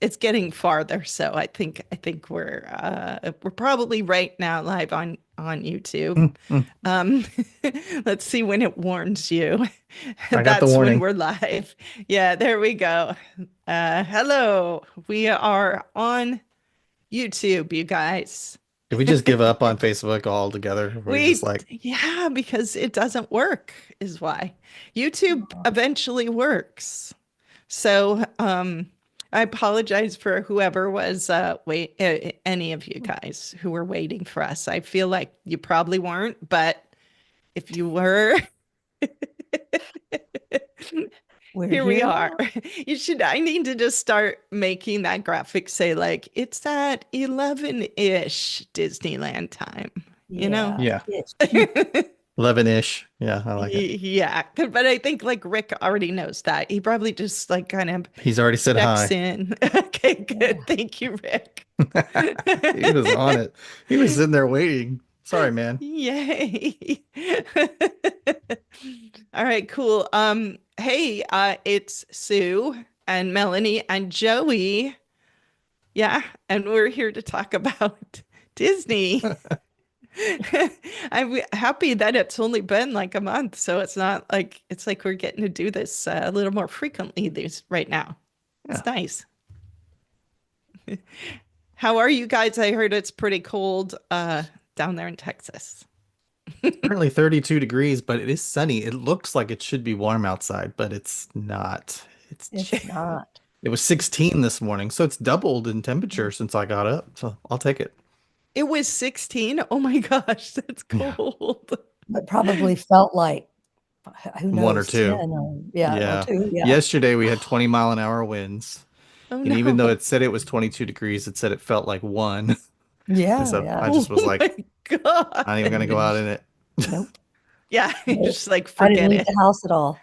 it's getting farther, so I think we're probably right now live on YouTube. Mm, mm. Um, let's see when it warns you. I got the That's when warning. we're live. Yeah, there we go. Hello, we are on YouTube, you guys. Did we just give up on Facebook altogether? We're just like, Yeah, because it doesn't work, is why. YouTube eventually works. So, I apologize for whoever was any of you guys who were waiting for us. I feel like you probably weren't, but if you were, We're here we here. are. I need to just start making that graphic say like it's at 11-ish Disneyland time, you know? yeah, Yes. 11-ish. Yeah, I like it. Yeah, but I think like Rick already knows that. He probably just like kind of He's already said checks hi. in. Okay, good. Yeah. Thank you, Rick. He was on it. He was sitting there waiting. Sorry, man. Yay. All right, cool. Hey, it's Sue and Melanie and Joey. Yeah, and we're here to talk about Disney. I'm happy that it's only been like a month, so it's like we're getting to do this a little more frequently these right now. Yeah. It's nice. How are you guys? I heard it's pretty cold down there in Texas. Currently 32 degrees, but it is sunny. It looks like it should be warm outside, but it's not. It's not. It was 16 this morning, so it's doubled in temperature since I got up. So I'll take it. It was 16. Oh my gosh, that's Yeah. cold. But probably felt like, who One or knows, 10 two. or, or Yeah. 2. Yeah. Yesterday we had 20-mile-an-hour winds. Oh And even though no. it said it was 22 degrees, it said it felt like one. And Yeah. so Yeah. I just was Oh like, my God. I'm not even gonna go out in it. Nope. Yeah, Nope. just like I didn't forget leave it. the house at all.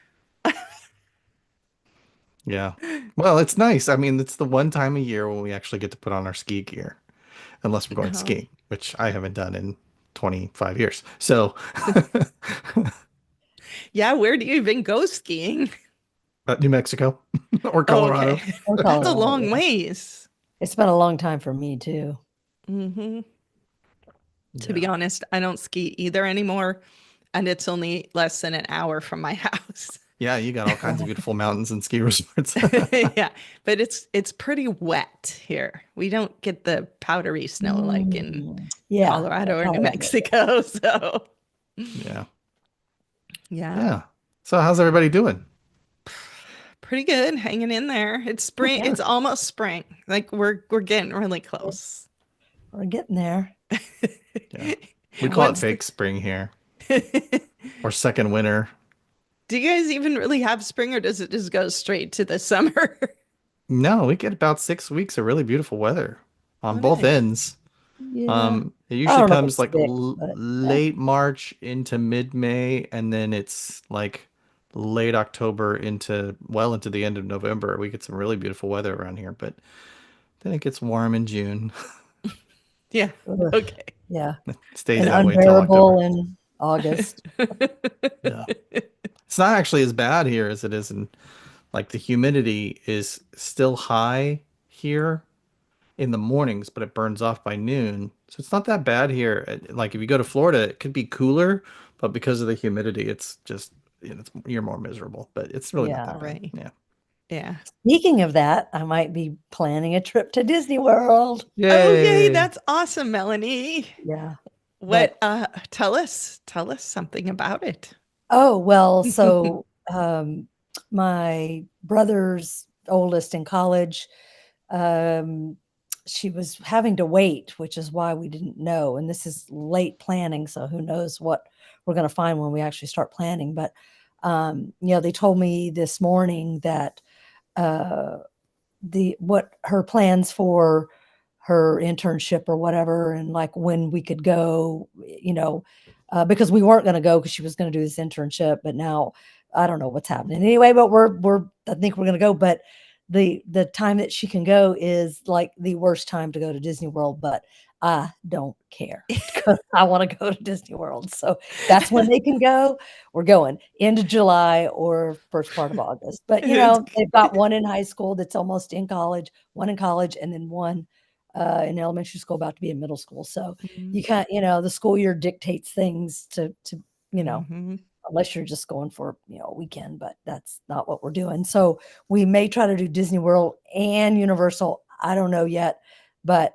Yeah. Well, it's nice. I mean, it's the one time a year when we actually get to put on our ski gear, unless we're going Uh-huh. skiing, which I haven't done in 25 years. So, Yeah, where do you even go skiing? New Mexico or Oh, okay. Colorado. Or That's a Colorado. long Yeah. ways. It's been a long time for me too. Hmm. To Yeah. be honest, I don't ski either anymore, and it's only less than an hour from my house. Yeah, you got all kinds of beautiful mountains and ski resorts. Yeah, but it's pretty wet here. We don't get the powdery snow like in Yeah. Colorado or New Colorado. Mexico. So, Yeah. yeah, Yeah. So how's everybody doing? pretty good, hanging in there. It's spring. Okay. It's almost spring. Like we're getting really close. We're getting there. Yeah. We call it Once fake spring here or second winter. Do you guys even really have spring, or does it just go straight to the summer? No, we get about 6 weeks of really beautiful weather Oh, on both nice. ends. Yeah. It I usually don't know if comes it's like thick, but late March into mid-May, and then it's like late October into the end of November. We get some really beautiful weather around here, but then it gets warm in June. Yeah. ugh, Okay. yeah. It stays And that way till unbearable October. in August. Yeah. It's not actually as bad here as it is in like the humidity is still high here in the mornings, but it burns off by noon. So it's not that bad here. Like if you go to Florida, it could be cooler, but because of the humidity, it's just you're more miserable. But it's really not that Yeah. bad. Right. Yeah. Yeah. Speaking of that, I might be planning a trip to Disney World. Oh, yay, Yay. that's awesome, Melanie. Yeah. What But tell us something about it. oh well, so my brother's oldest in college, um, she was having to wait, which is why we didn't know. And this is late planning, so who knows what we're going to find when we actually start planning. But they told me this morning that uh, the what her plans for her internship or whatever, and like when we could go, because we weren't going to go because she was going to do this internship, but now I don't know what's happening anyway. But we're I think we're going to go, but the time that she can go is like the worst time to go to Disney World. But I don't care because I want to go to Disney World. So that's when they can go. We're going end of July or first part of August. But they've got one in high school that's almost in college, one in college, and then one in elementary school about to be in middle school. So you can't, the school year dictates things to Mhm. unless you're just going for a weekend, but that's not what we're doing. So we may try to do Disney World and Universal. I don't know yet, but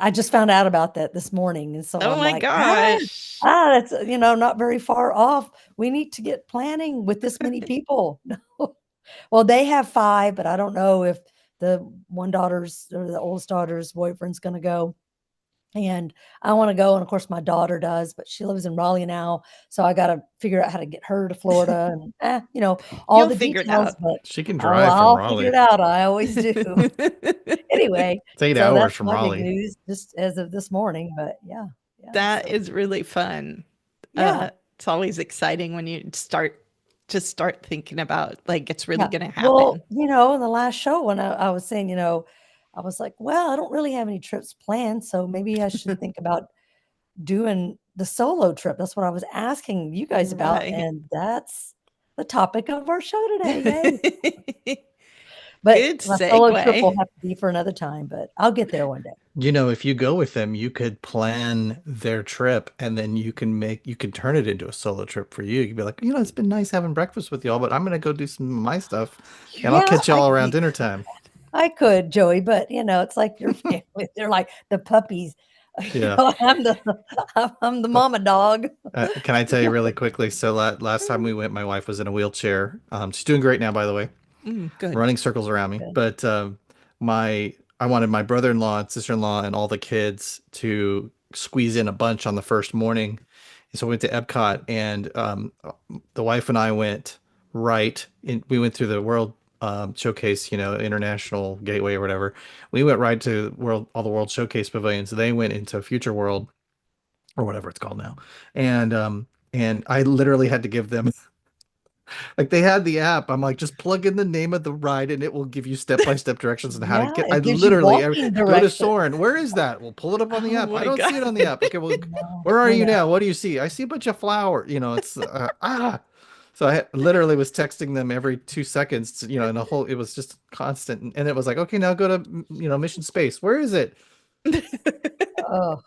I just found out about that this morning, and so Oh I'm my like, gosh. that's not very far off. We need to get planning with this many people. Well, they have 5, but I don't know if the one daughter's or the oldest daughter's boyfriend's going to go. And I want to go, and of course my daughter does, but she lives in Raleigh now, so I got to figure out how to get her to Florida, and all You'll the figure it details. out. But She can drive from I'll figure Raleigh. it out. I always do. Anyway, It's 8 so hours that's from my big Raleigh. news just as of this morning. But yeah, That so is really fun. yeah, It's always exciting when you start thinking about like it's really yeah. going to Well, happen. in the last show when I was saying, I was like, well, I don't really have any trips planned, so maybe I should think about doing the solo trip. That's what I was asking you guys about, Right. and that's the topic of our show today. Yay! But Good my solo trip will segue. have to be for another time, but I'll get there one day. If you go with them, you could plan their trip and then you can turn it into a solo trip for you. You could be like, it's been nice having breakfast with y'all, but I'm gonna go do some of my stuff and I'll Yeah, catch y'all around dinner time. I could, Joey, but it's like your family. They're like the puppies. Yeah. I'm the mama dog. Can I tell you really quickly? So last time we went, my wife was in a wheelchair. She's doing great now, by the way, Good. running circles around me. Good. But I wanted my brother-in-law and sister-in-law and all the kids to squeeze in a bunch on the first morning. And so we went to Epcot, and the wife and I went right in. We went through the World Showcase, International Gateway or whatever. We went right to all the World Showcase pavilions. They went into Future World or whatever it's called now, and I literally had to give them like they had the app. I'm like, just plug in the name of the ride and it will give you step-by-step directions on how to Yeah, get. I it gives you literally walking go to directions. Soren. Where is that? We'll pull it up on the Oh app. I my don't see it on the app. Okay, well, No, where are I you know. now? What do you see? I see a bunch of flower. It's So I literally was texting them every 2 seconds. And it was just constant. And it was like, okay, now go to Mission Space. Where is it? Oh,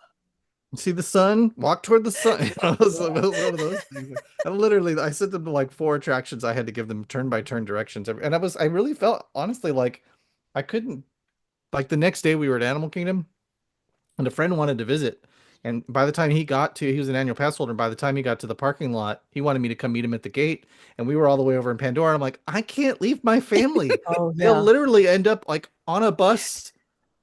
See the sun? Walk toward the sun. It was one of those things. And literally, I sent them to like 4 attractions. I had to give them turn by turn directions, and I really felt honestly like I couldn't. Like the next day, we were at Animal Kingdom, and a friend wanted to visit. And by the time he was an annual pass holder. And by the time he got to the parking lot, he wanted me to come meet him at the gate. And we were all the way over in Pandora. And I'm like, I can't leave my family. oh They'll yeah. literally end up like on a bus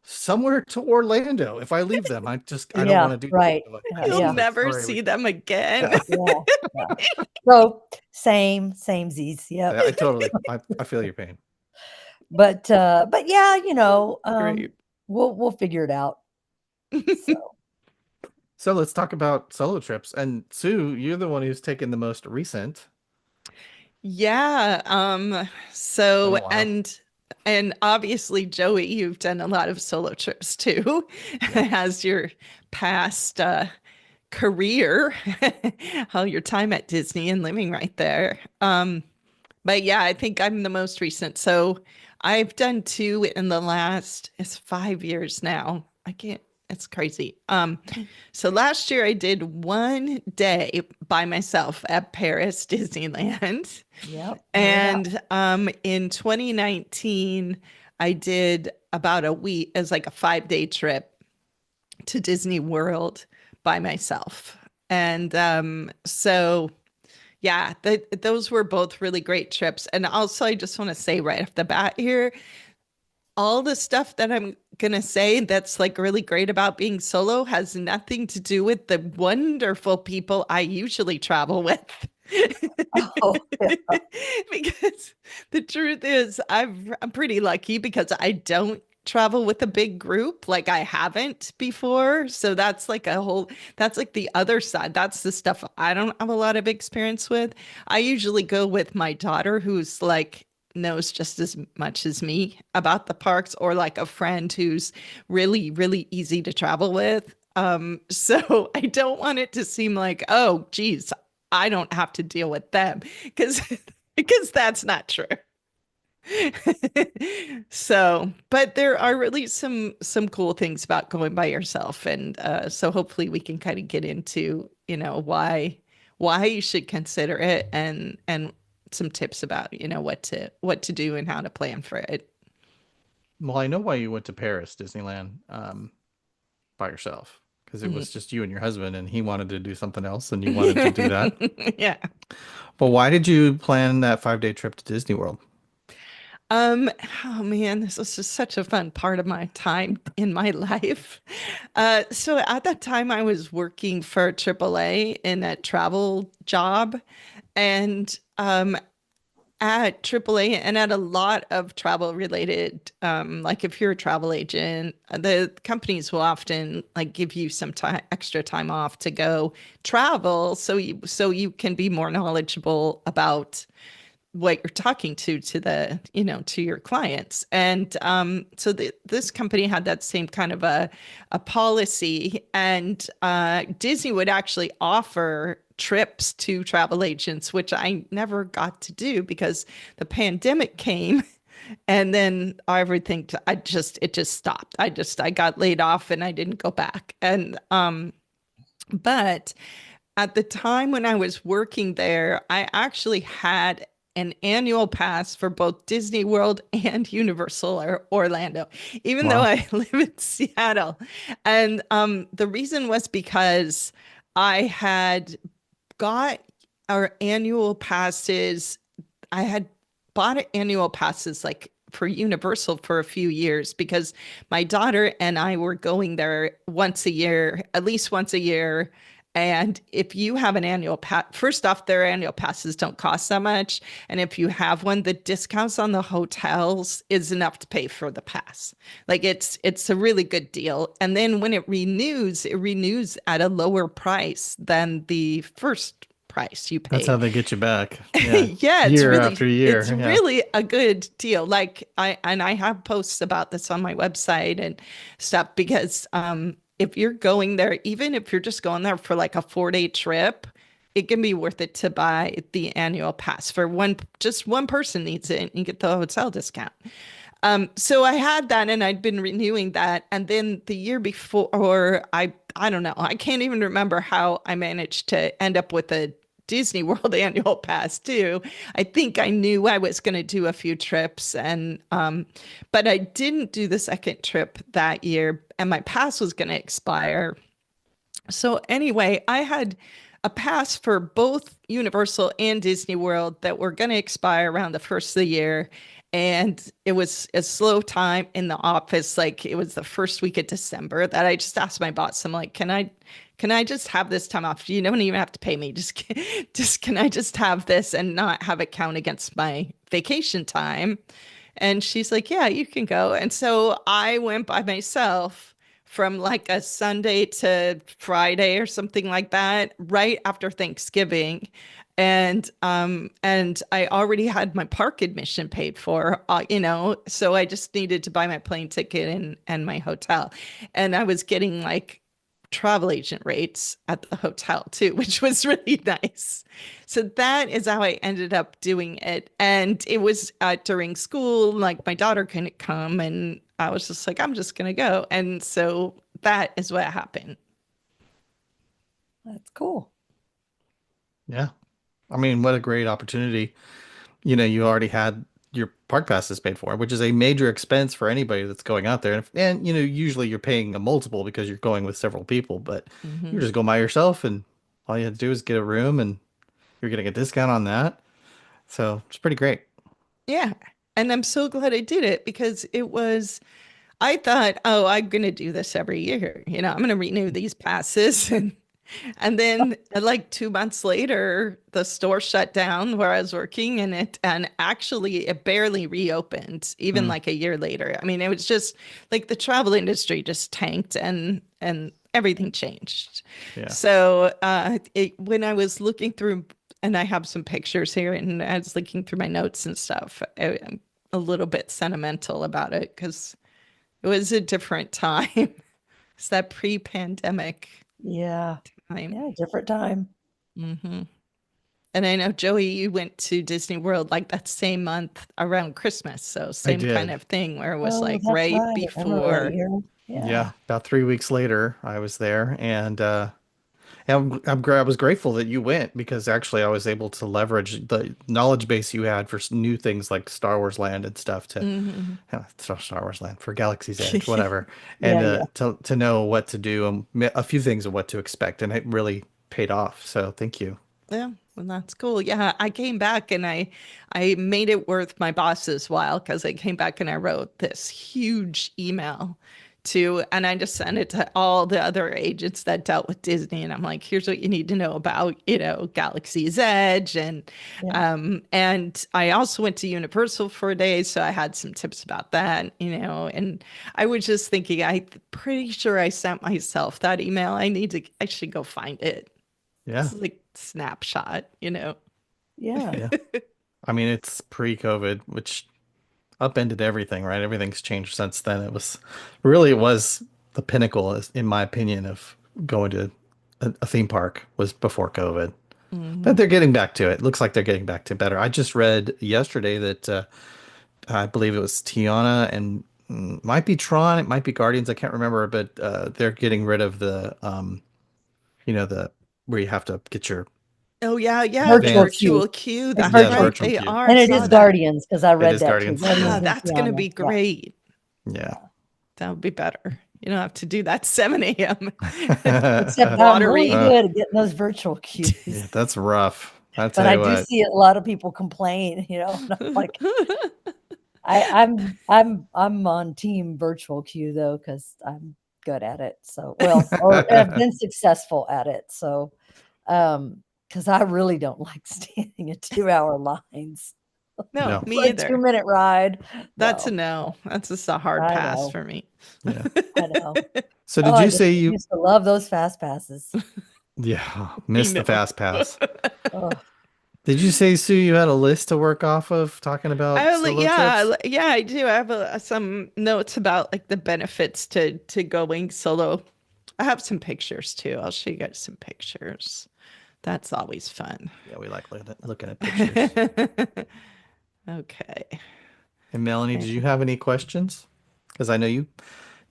somewhere to Orlando if I leave them. I don't Yeah, want to do right. that. Yeah, You'll yeah, never see them again. Yeah. yeah. So same Z's. Yep. I totally, I feel your pain. But yeah, Great. we'll figure it out. So So let's talk about solo trips. And Sue, you're the one who's taken the most recent. Yeah. Been So a while. and obviously, Joey, you've done a lot of solo trips too, as your past career, all your time at Disney and living right there. But yeah, I think I'm the most recent. So I've done 2 in the last, it's 5 years now. I can't, it's crazy. So last year I did 1 day by myself at Paris Disneyland. yep. And in 2019, I did about a week as like a 5-day trip to Disney World by myself. And so yeah, those were both really great trips. And also, I just want to say right off the bat here, all the stuff that I'm going to say that's like really great about being solo has nothing to do with the wonderful people I usually travel with. Oh, yeah. Because the truth is, I'm pretty lucky because I don't travel with a big group like I haven't before. So that's like that's like the other side. That's the stuff I don't have a lot of experience with. I usually go with my daughter, who's like knows just as much as me about the parks, or like a friend who's really, really easy to travel with. So I don't want it to seem like, oh, geez, I don't have to deal with them, because because that's not true. So, but there are really some cool things about going by yourself, and so hopefully we can kind of get into, why you should consider it, and some tips about, what to do and how to plan for it. Well, I know why you went to Paris, Disneyland, by yourself, because it Mhm. was just you and your husband, and he wanted to do something else, and you wanted to do that. Yeah. But why did you plan that 5-day trip to Disney World? Um, oh man, this was just such a fun part of my time in my life. So at that time, I was working for AAA in a travel job, and at AAA and at a lot of travel related, like if you're a travel agent, the companies will often like give you some time, extra time off to go travel, so you can be more knowledgeable about what you're talking to the to your clients. And so this company had that same kind of a policy, and Disney would actually offer trips to travel agents, which I never got to do because the pandemic came. And then everything, it just stopped. I got laid off and I didn't go back. And but at the time when I was working there, I actually had an annual pass for both Disney World and Universal or Orlando, even though Wow. I live in Seattle. And the reason was because I had got our annual passes. I had bought annual passes like for Universal for a few years because my daughter and I were going there once a year, at least once a year. And if you have an annual pass, first off, their annual passes don't cost that much. And if you have one, the discounts on the hotels is enough to pay for the pass. Like it's a really good deal. And then when it renews at a lower price than the first price you That's how paid. they get you back. Yeah. Yeah, Year after it's year. Yeah. really a good deal. Like I have posts about this on my website and stuff because if you're going there, even if you're just going there for like a 4-day trip, it can be worth it to buy the annual pass for just one person needs it and you get the hotel discount. So I had that and I'd been renewing that. And then the year before, or I don't know, I can't even remember how I managed to end up with a Disney World annual pass too. I think I knew I was going to do a few trips, and but I didn't do the second trip that year and my pass was going to expire. So anyway, I had a pass for both Universal and Disney World that were going to expire around the first of the year. And it was a slow time in the office. Like it was the first week of December that I just asked my boss, I'm like, can I just have this time off? You don't even have to pay me. Just can I just have this and not have it count against my vacation time? And she's like, yeah, you can go. And so I went by myself from like a Sunday to Friday or something like that, right after Thanksgiving. And I already had my park admission paid for, so I just needed to buy my plane ticket and my hotel. And I was getting like travel agent rates at the hotel too, which was really nice. So that is how I ended up doing it. And it was during school, like my daughter couldn't come, and I was just like, I'm just going to go. And so that is what happened. That's cool. Yeah. I mean, what a great opportunity. You already had your park passes paid for, which is a major expense for anybody that's going out there. And usually you're paying a multiple because you're going with several people, but you Hmm. just go by yourself and all you have to do is get a room and you're getting a discount on that. So it's pretty great. Yeah. And I'm so glad I did it because I thought, oh, I'm going to do this every year. I'm going to renew these passes. And then like 2 months later, the store shut down where I was working, and actually it barely reopened even Mm, like a year later. I mean, it was just like the travel industry just tanked and everything changed. yeah. So when I was looking through and I have some pictures here, and I was looking through my notes and stuff. I'm a little bit sentimental about it because it was a different time. It's that pre-pandemic Yeah. time. Yeah. Different time. Hmm. And I know, Joey, you went to Disney World like that same month around Christmas. So I same kind did. of thing where it was Oh, like that's right right. I remember that before. year. Yeah. Yeah, about 3 weeks later, I was there, and I was grateful that you went because actually I was able to leverage the knowledge base you had for new things like Star Wars Land and stuff to Hmm. Star Wars Land for Galaxy's Edge, whatever, and Yeah. Yeah. to know what to do and a few things of what to expect, and it really paid off. So thank you. Yeah, well, that's cool. Yeah, I came back and I made it worth my boss's while because I came back and I wrote this huge email to, and I just sent it to all the other agents that dealt with Disney, and I'm like, here's what you need to know about, Galaxy's Edge, Yeah. and I also went to Universal for a day, so I had some tips about that, and I was just thinking, I'm pretty sure I sent myself that email. I should go find it. Yeah, It's like snapshot. Yeah. yeah. I mean, it's pre-COVID, which upended everything, right? Everything's changed since then. It was the pinnacle, in my opinion, of going to a theme park was before COVID. But Mhm. they're getting back to it. Looks like they're getting back to better. I just read yesterday that I believe it was Tiana and might be Tron, it might be Guardians. I can't remember, but they're getting rid of the where you have to get your Oh yeah, yeah, the Virtual advanced. queue. virtual queue. It's That's Yeah, the virtual right. virtual queue. They queue. are. I And it saw is that. Guardians because I It read is that too. Guardians. Ah, Guardians and that's gonna Tiana. be Yeah. great. Yeah. That would be better. You don't have to do that 7 a.m. Except I'm really lottery. good at getting those virtual queues. Yeah, that's rough. I But tell I you do what. see a lot of people complain, and I'm like, I'm on team virtual queue though, because I'm good at it. So or have been successful at it. So because I really don't like standing in 2-hour lines No, No. for me a either. 2-minute ride. That's a No, no. That's just a hard I pass know. for me. Yeah. I know. So Oh, did I you just say you used to love those fast passes. yeah, I missed the know. fast pass. Oh, Did you say, Sue, you had a list to work off of talking about solo trips? Yeah, I do. I have some notes about like the benefits to going solo. I have some pictures too. I'll show you guys some pictures. That's always fun. Yeah, we like looking at pictures. Okay. And Melanie, did you have any questions? Because I know you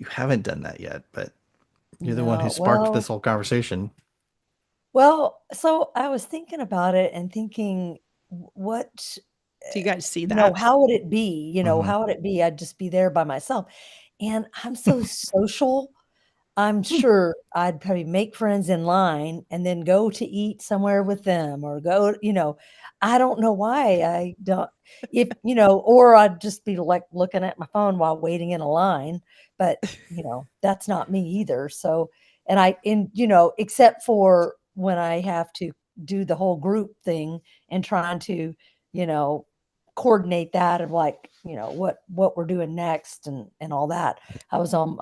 haven't done that yet, but you're the one who no. sparked this whole conversation. So I was thinking about it and thinking, what, Do you guys see that? how would it be? Hmm. How would it be? I'd just be there by myself. And I'm so social. I'm sure I'd probably make friends in line and then go to eat somewhere with them or I don't know why I don't, or I'd just be like looking at my phone while waiting in a line. But, that's not me either. So, and except for when I have to do the whole group thing and trying to, you know, coordinate that of like, what we're doing next and all that. I was on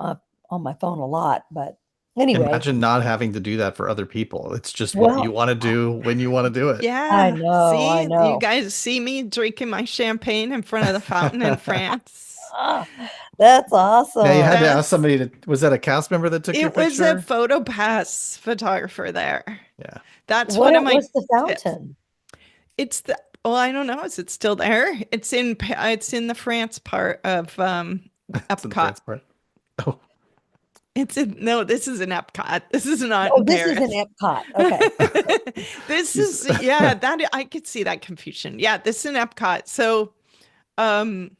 my phone a lot, but anyway, Imagine not having to do that for other people. It's just what you well, want to do when you want to do it. I Yeah. know, I See, you know. guys see me drinking my champagne in front of the fountain in France. Ah, that's Now you had to awesome. ask That's somebody was that a cast member that took your it was a picture? photo pass photographer there. Yeah. That's one of What my was the tips. fountain? It's the well, I don't know. Is it still there? It's in the France part of It's in the Epcot. France part. Oh. It's in no, this is in Epcot. This is not Oh, in this is in Paris. Epcot. Okay. This He's- is yeah, that I could see that confusion. Yeah, this is in Epcot. So um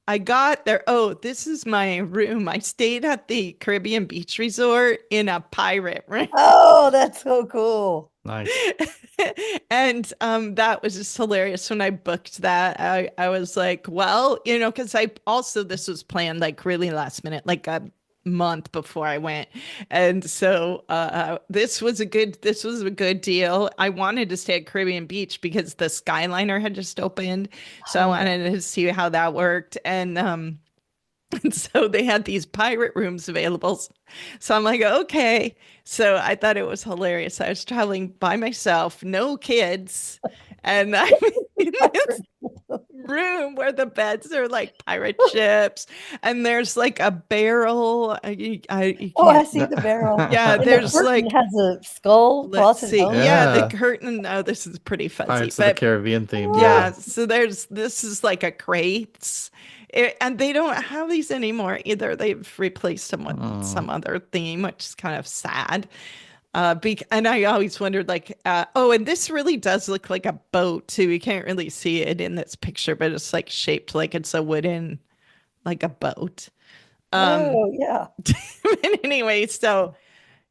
I got there. Oh, this is my room. I stayed at the Caribbean Beach Resort in a pirate room. Oh, that's so cool. Nice. And that was just hilarious when I booked that. I was like, well, because I also this was planned like really last minute, like a month before I went. And so this was a good deal. I wanted to stay at Caribbean Beach because the Skyliner had just opened. So I Oh, wanted to see how that worked. And And so they had these pirate rooms available. So I'm like, okay. So I thought it was hilarious. I was traveling by myself, no kids, and I'm in this room where the beds are like pirate ships, and there's like a barrel. You Oh, I can't. see the barrel. Yeah, And the there's curtain like, has a skull let's crossing see. over. Yeah, the Yeah. curtain. Oh, this is pretty fuzzy, Pirates of the but Caribbean themed. yeah, Yeah. so this is like a crates. And they don't have these anymore either. They've replaced them with Oh. some other theme, which is kind of sad. And I always wondered, like, oh, and this really does look like a boat too. You can't really see it in this picture, but it's like shaped like it's a wooden, like a boat. Um, Oh, yeah. but anyway, so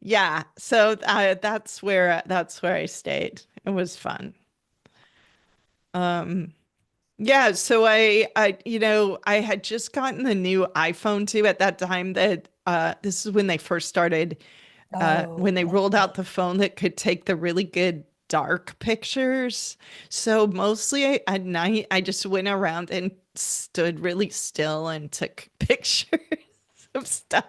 yeah, so that's where I stayed. It was fun. Um, Yeah, so I had just gotten the new iPhone too at that time that this is when they first started Oh, when they rolled out the phone that could take the really good dark pictures. So mostly at night I just went around and stood really still and took pictures of stuff.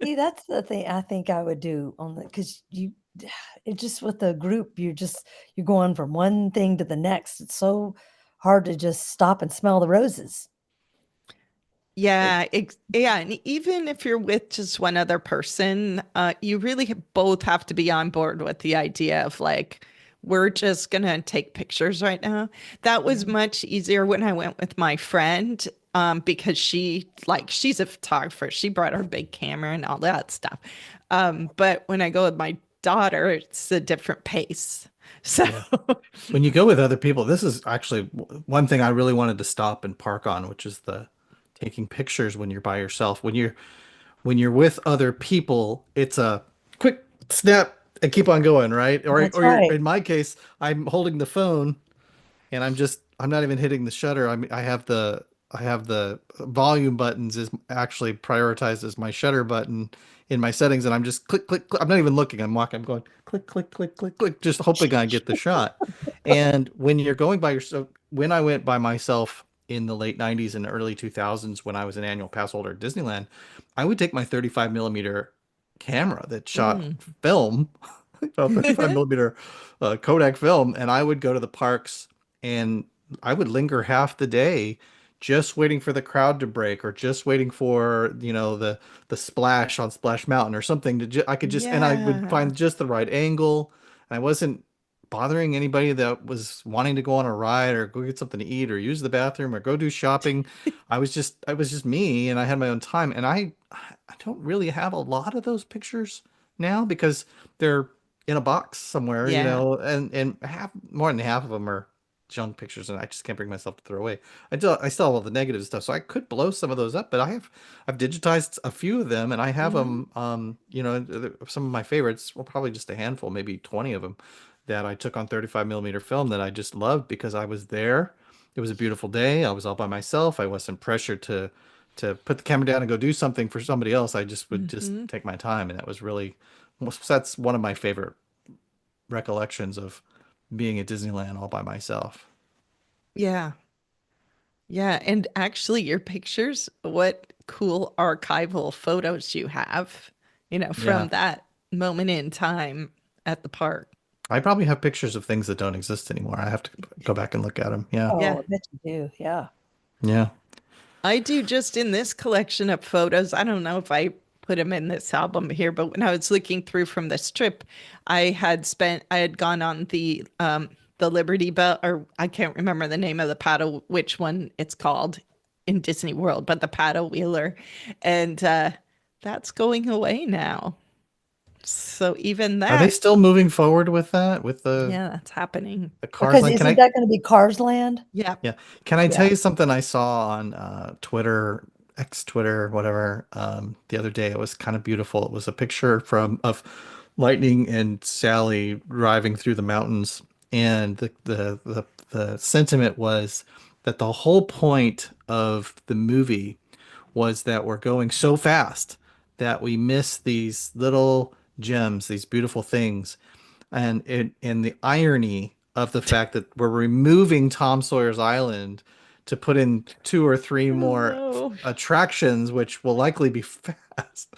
see, that's the thing I think I would do on the because you it just with the group, you're going from one thing to the next. It's so hard to just stop and smell the roses. It, Yeah, and even if you're with just one other person, you really both have to be on board with the idea of like, we're just gonna take pictures right now. That was Mhm. much easier when I went with my friend, because she's a photographer. She brought her big camera and all that stuff. But when I go with my daughter, it's a different pace. So Yeah. When you go with other people, this is actually one thing I really wanted to stop and park on, which is the taking pictures when you're by yourself. When you're with other people, it's a quick snap and keep on going, right? That's Or right. in my case, I'm holding the phone and I'm not even hitting the shutter. I have the volume buttons is actually prioritized as my shutter button in my settings, and I'm just click click click. I'm not even looking. I'm walking. I'm going click click click click click, just hoping I get the shot. And when you're going by yourself, when I went by myself in the late 90s and early 2000s, when I was an annual pass holder at Disneyland, I would take my 35 millimeter camera that shot mm. film, 35 millimeter Kodak film, and I would go to the parks and I would linger half the day just waiting for the crowd to break or just waiting for, the splash on Splash Mountain or something I could just, and I would Yeah. find just the right angle. And I wasn't bothering anybody that was wanting to go on a ride or go get something to eat or use the bathroom or go do shopping. I was just me and I had my own time. And I don't really have a lot of those pictures now because they're in a box somewhere, Yeah. and more than half of them are junk pictures, and I just can't bring myself to throw away. I still have all the negative stuff, so I could blow some of those up, but I've digitized a few of them, and I have Mhm. them. Some of my favorites, well, probably just a handful, maybe 20 of them, that I took on 35 millimeter film that I just loved because I was there. It was a beautiful day. I was all by myself. I wasn't pressured to put the camera down and go do something for somebody else. I just would just Mhm. take my time, and that's one of my favorite recollections of being at Disneyland all by myself. Yeah. Yeah, and actually your pictures, what cool archival photos you have, Yeah. from that moment in time at the park. I probably have pictures of things that don't exist anymore. I have to go back and look at them. Yeah. Yeah. Oh, I bet you do. Yeah. Yeah. I do just in this collection of photos. I don't know if I put them in this album here, but when I was looking through from this trip, I had gone on the Liberty Bell, or I can't remember the name of the paddle, which one it's called in Disney World, but the paddle wheeler. And that's going away now. So even Are they that, still moving forward with that? With the yeah, that's happening. the Cars Because Land? Can isn't I that going to be Cars Land? Yeah. Yeah. Can I tell Yeah. you something I saw on Twitter, X Twitter, whatever, the other day? It was kind of beautiful. It was a picture of Lightning and Sally driving through the mountains, and the sentiment was that the whole point of the movie was that we're going so fast that we miss these little gems, these beautiful things, and the irony of the fact that we're removing Tom Sawyer's Island to put in 2 or 3 Oh, more no. attractions, which will likely be fast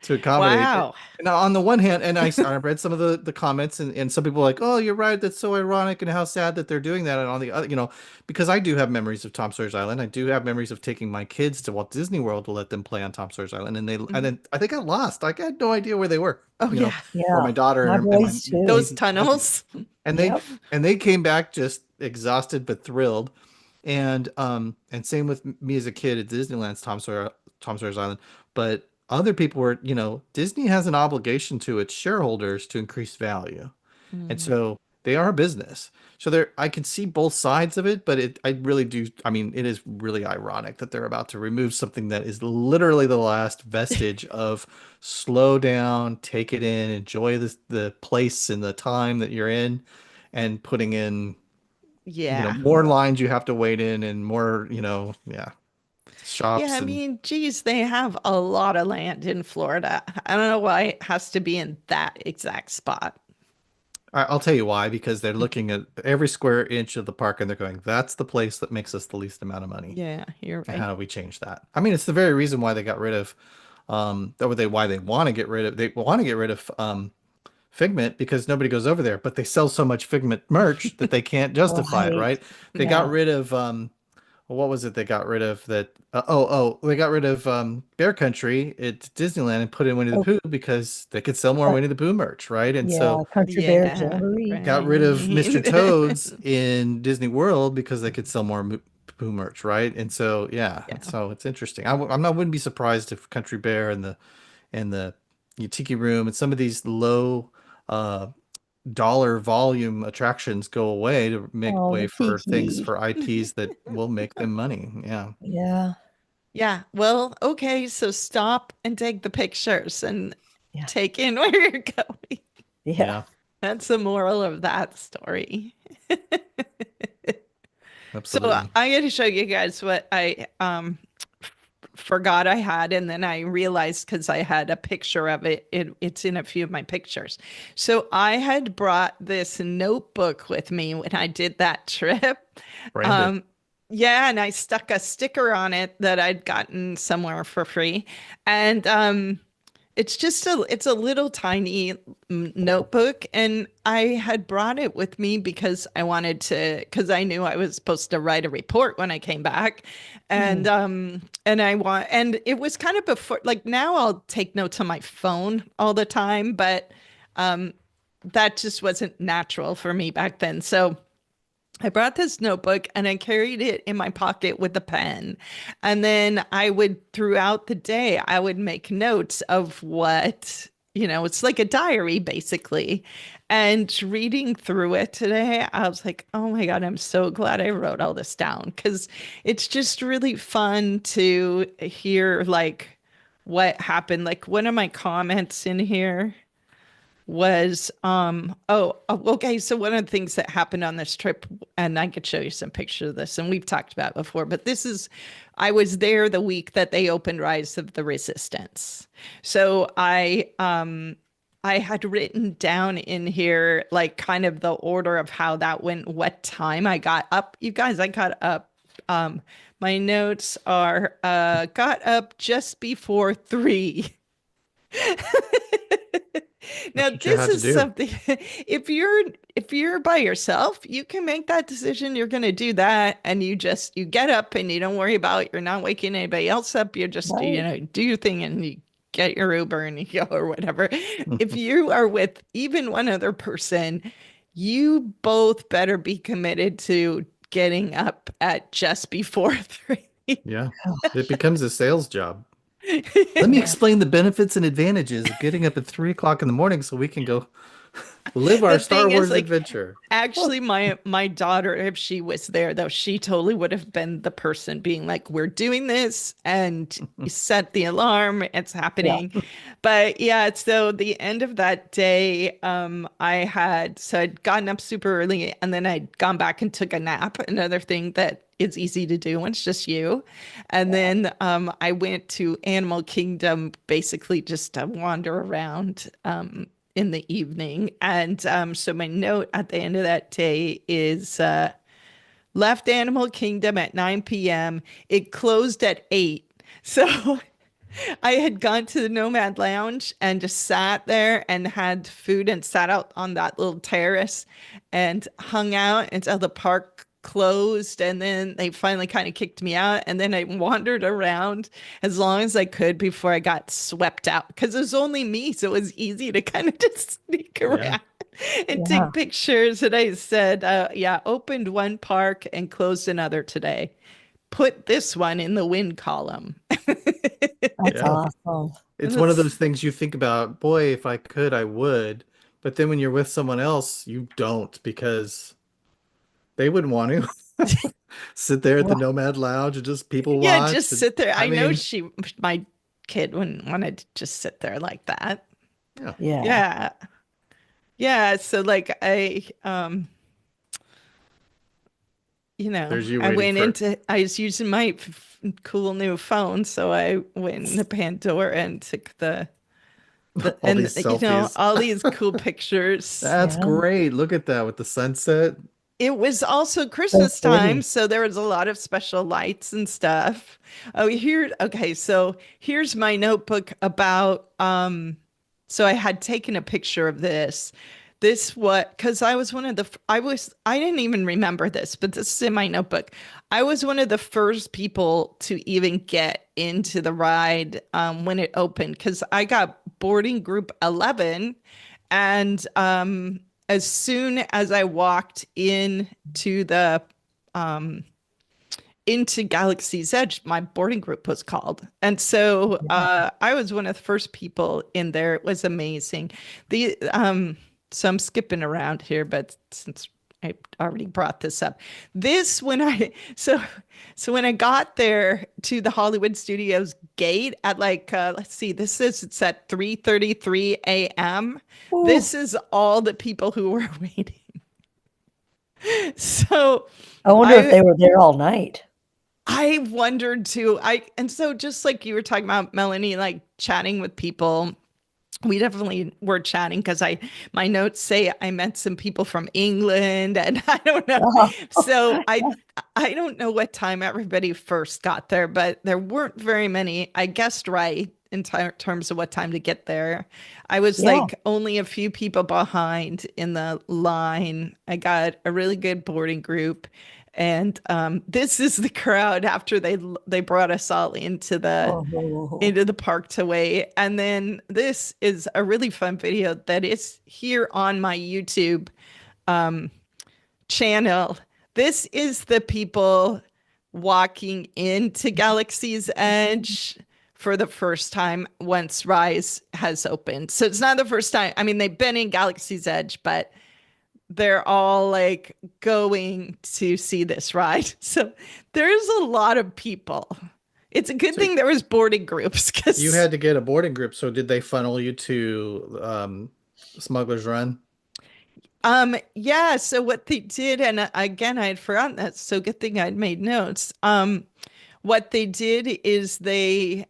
to accommodate it. Wow. Now, on the one hand, and I read some of the comments, and some people are like, "Oh, you're right. That's so ironic, and how sad that they're doing that." And on the other, because I do have memories of Tom Sawyer's Island. I do have memories of taking my kids to Walt Disney World to let them play on Tom Sawyer's Island, and Mhm. then I think I lost. Like, I had no idea where they were. Oh, yeah. Or Yeah. my daughter My and my boys too. Those nieces and nephews. tunnels. And Yep. they came back just exhausted but thrilled. And same with me as a kid at Disneyland's Tom Sawyer's Island. But other people were, Disney has an obligation to its shareholders to increase value. And Mm. so they are a business. So I can see both sides of it, but I really do. I mean, it is really ironic that they're about to remove something that is literally the last vestige of slow down, take it in, enjoy the place and the time that you're in, and putting in, Yeah. more lines you have to wait in, and more, Yeah, shops. I And mean, geez, they have a lot of land in Florida. I don't know why it has to be in that exact spot. I'll tell you why, because they're looking at every square inch of the park and they're going, that's the place that makes us the least amount of money. Yeah, you're And right. how do we change that? I mean, it's the very reason why they got rid of, why they want to get rid of, Figment, because nobody goes over there, but they sell so much Figment merch that they can't justify it, Right. right? They got Yeah. rid of, what was it they got rid of that? They got rid of Bear Country at Disneyland and put in Winnie the Oh, Pooh because they could sell more Winnie the Pooh merch, right? And yeah. so Country Bear Yeah, Jamboree. got rid of Mr. Toads right. in Disney World because they could sell more Pooh merch, right? And so yeah, Yeah. so it's interesting. Wouldn't be surprised if Country Bear and the Tiki Room and some of these low uh dollar volume attractions go away to make Oh, way the for things tiki. for IPs that will make them money. Yeah. Yeah. Yeah. Well, okay. So stop and take the pictures and Yeah. take in where you're going. Yeah. Yeah, That's the moral of that story. So absolutely. I got to show you guys what I forgot I had, and then I realized because I had a picture of it, it's in a few of my pictures. So I had brought this notebook with me when I did that trip. Branded. Um, yeah, and I stuck a sticker on it that I'd gotten somewhere for free. And it's a little tiny notebook, and I had brought it with me because because I knew I was supposed to write a report when I came back. And and it was kind of before, like, now I'll take notes on my phone all the time, but um that just wasn't natural for me back then. So I brought this notebook and I carried it in my pocket with a pen. And then throughout the day, I would make notes of it's like a diary basically. And reading through it today, I was like, oh my God, I'm so glad I wrote all this down, because it's just really fun to hear like what happened. Like, one of my comments in here was okay, so one of the things that happened on this trip, and I could show you some pictures of this, and we've talked about it before, but I was there the week that they opened Rise of the Resistance. So I had written down in here like kind of the order of how that went, what time I got up. You guys, I got up, my notes are got up just before 3. Now, That's what you this had to is do. something, if you're by yourself, you can make that decision. You're going to do that, and you get up and you don't worry about, you're not waking anybody else up. You just, Right. do your thing and you get your Uber and you go or whatever. If you are with even one other person, you both better be committed to getting up at just before 3. Yeah. It Gosh. becomes a sales job. Let me Yeah. explain the benefits and advantages of getting up at 3 o'clock in the morning so we can go live our The Star thing is, Wars like, adventure. actually, my daughter, if she was there, though, she totally would have been the person being like, "We're doing this," and you set the alarm. It's Yeah. happening. But yeah, so the end of that day, I'd gotten up super early, and then I'd gone back and took a nap. Another thing that is easy to do when it's just you. And Yeah. then I went to Animal Kingdom basically just to wander around in the evening. And so my note at the end of that day is left Animal Kingdom at 9 p.m. It closed at 8. So I had gone to the Nomad Lounge and just sat there and had food and sat out on that little terrace and hung out until the park closed. And then they finally kind of kicked me out. And then I wandered around as long as I could before I got swept out because it was only me. So it was easy to kind of just sneak around and Yeah. take pictures. And I said, yeah, opened one park and closed another today. Put this one in the win column. That's Yeah. awesome. It's one of those things you think about, boy, if I could, I would. But then when you're with someone else, you don't because they wouldn't want to sit there at the Right. Nomad Lounge and just people Yeah, watch. just And, sit there. I know mean, my kid wouldn't want to just sit there like that. yeah. Yeah. Yeah. Yeah. So like There's you I waiting went for I was using my cool new phone. So I went into Pandora and took all these selfies. all these cool pictures. That's Yeah. great. Look at that with the sunset. It was also So Christmas time, pretty. so there was a lot of special lights and stuff. Okay, so here's my notebook about so I had taken a picture of this. This what because I was one of the I didn't even remember this, but this is in my notebook. I was one of the first people to even get into the ride when it opened because I got boarding group 11 and as soon as I walked um into Galaxy's Edge, my boarding group was called. And so I was one of the first people in there. It was amazing. The so I'm skipping around here, but since I already brought this up. This when I so when I got there to the Hollywood Studios gate at like let's see, it's at 3:33 a.m. Ooh, This is all the people who were waiting. So I wonder if I they were there all night. I wondered too. And so just like you were talking about, Melanie, like chatting with people, we definitely were chatting because my notes say I met some people from England and I don't know. Oh, So I don't know what time everybody first got there, but there weren't very many. I guessed right in terms of what time to get there. I was yeah. like only a few people behind in the line. I got a really good boarding group. And this is the crowd after they brought us all into Oh, the park to wait. And then this is a really fun video that is here on my YouTube channel. This is the people walking into Galaxy's Edge for the first time once Rise has opened. So it's not the first time. I mean, they've been in Galaxy's Edge, but they're all like going to see this ride. So there's a lot of people. It's a good So thing there was boarding groups because you had to get a boarding group. So did they funnel you to Smuggler's Run? yeah, so what they did, and again I had forgotten that, so good thing I'd made notes. What they did is they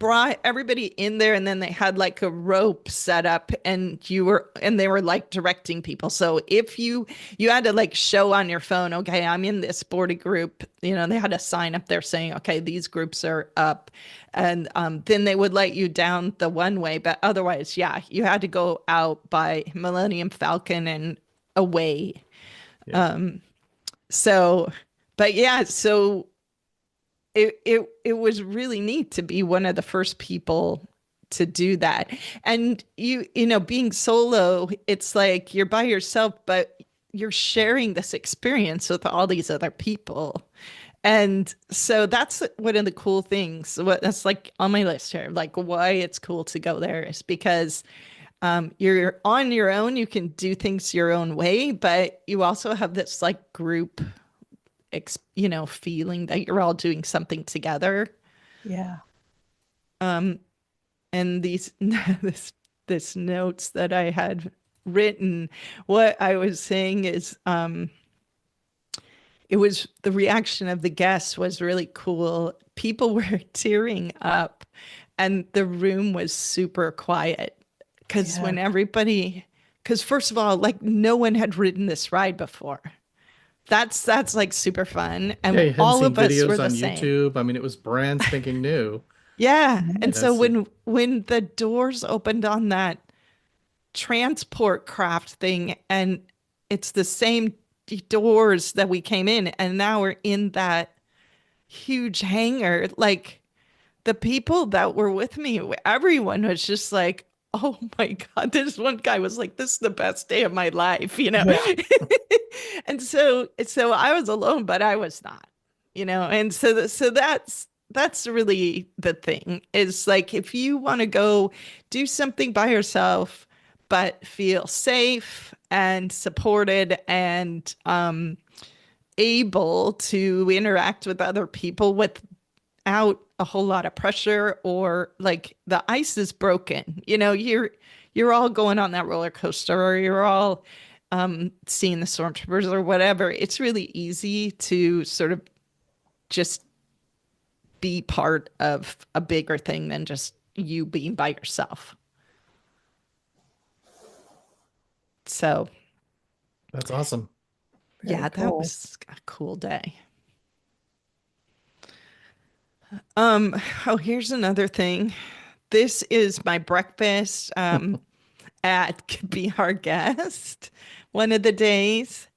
brought everybody in there and then they had like a rope set up and they were like directing people. So if you had to like show on your phone, okay, I'm in this boarding group, they had a sign up there saying, okay, these groups are up. And then they would let you down the one way. But otherwise, yeah, you had to go out by Millennium Falcon and away. Yeah. So, but yeah, so it was really neat to be one of the first people to do that. And being solo, it's like you're by yourself, but you're sharing this experience with all these other people. And so that's one of the cool things. That's like on my list here, like why it's cool to go there is because you're on your own, you can do things your own way, but you also have this like group feeling that you're all doing something together. yeah. And these this notes that I had written, what I was saying is it was the reaction of the guests was really cool. People were tearing up and the room was super quiet because Yeah. because first of all, like no one had ridden this ride before. that's like super fun. Yeah, And you hadn't all seen of us were videos the on same. YouTube. I mean, it was brand spanking new. Yeah. And You know, Nice. so so when the doors opened on that transport craft thing, and it's the same doors that we came in, and now we're in that huge hangar, like the people that were with me, everyone was just like, oh my God, this one guy was like, this is the best day of my life, you know? Yeah. And so I was alone, but I was not, you know? And so that's really the thing is like, if you want to go do something by yourself, but feel safe and supported and able to interact with other people without a whole lot of pressure, or like the ice is broken, you know, you're all going on that roller coaster, or you're all seeing the stormtroopers or whatever. It's really easy to sort of just be part of a bigger thing than just you being by yourself. So that's awesome. Very yeah, that cool. was a cool day. Oh, here's another thing. This is my breakfast at Be Our Guest one of the days,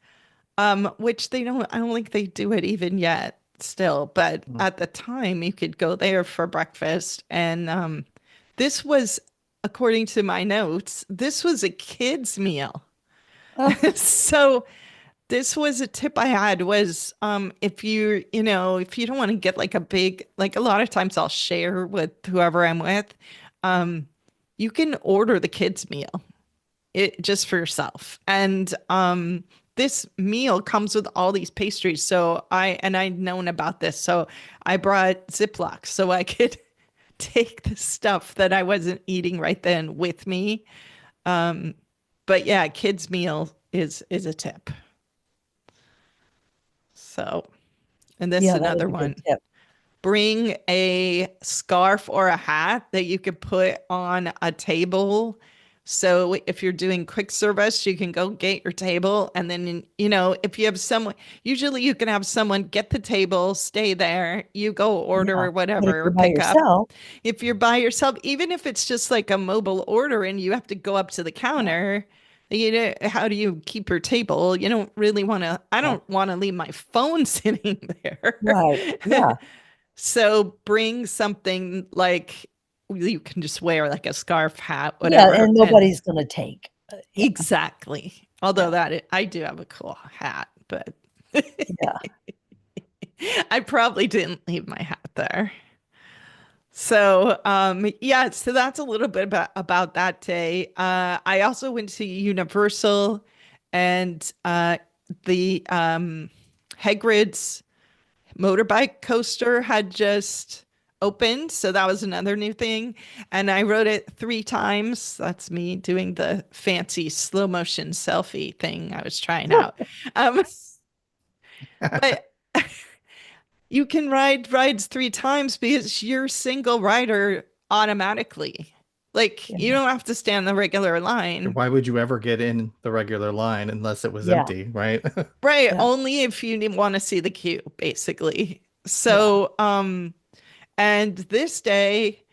which I don't think they do it even yet still, but Mm. at the time you could go there for breakfast. And this was, according to my notes, this was a kid's meal. Oh, So this was a tip I had was if if you don't want to get like a big, like a lot of times I'll share with whoever I'm with, um, you can order the kids meal it just for yourself. And this meal comes with all these pastries. So I'd known about this. So I brought Ziplocs so I could take the stuff that I wasn't eating right then with me. Um, but yeah, kids meal is a tip. So, and this is yeah, that is another a good one. tip. Bring a scarf or a hat that you could put on a table. So if you're doing quick service, you can go get your table. And then, if you have someone, usually you can have someone get the table, stay there, you go order Yeah. or But if whatever, or you're by pick up. yourself, If you're by yourself, even if it's just like a mobile order and you have to go up to the yeah, counter, how do you keep your table? You don't really want to, I yeah, don't want to leave my phone sitting there. right. Yeah. So bring something like you can just wear like a scarf, hat, Yeah. whatever. And And nobody's going to take. Yeah. exactly. Although Yeah. I do have a cool hat, but Yeah. I probably didn't leave my hat there. So yeah, so that's a little bit about that day. I also went to Universal, and the Hagrid's motorbike coaster had just opened. So that was another new thing. And I rode it 3 times. That's me doing the fancy slow motion selfie thing I was trying out. Um, but you can ride rides 3 times because you're single rider automatically. Like Yeah. you don't have to stand the regular line. Why would you ever get in the regular line unless it was Yeah. empty, right? Right. Yeah. Only if you didn't want to see the queue, basically. Yeah. So, and this day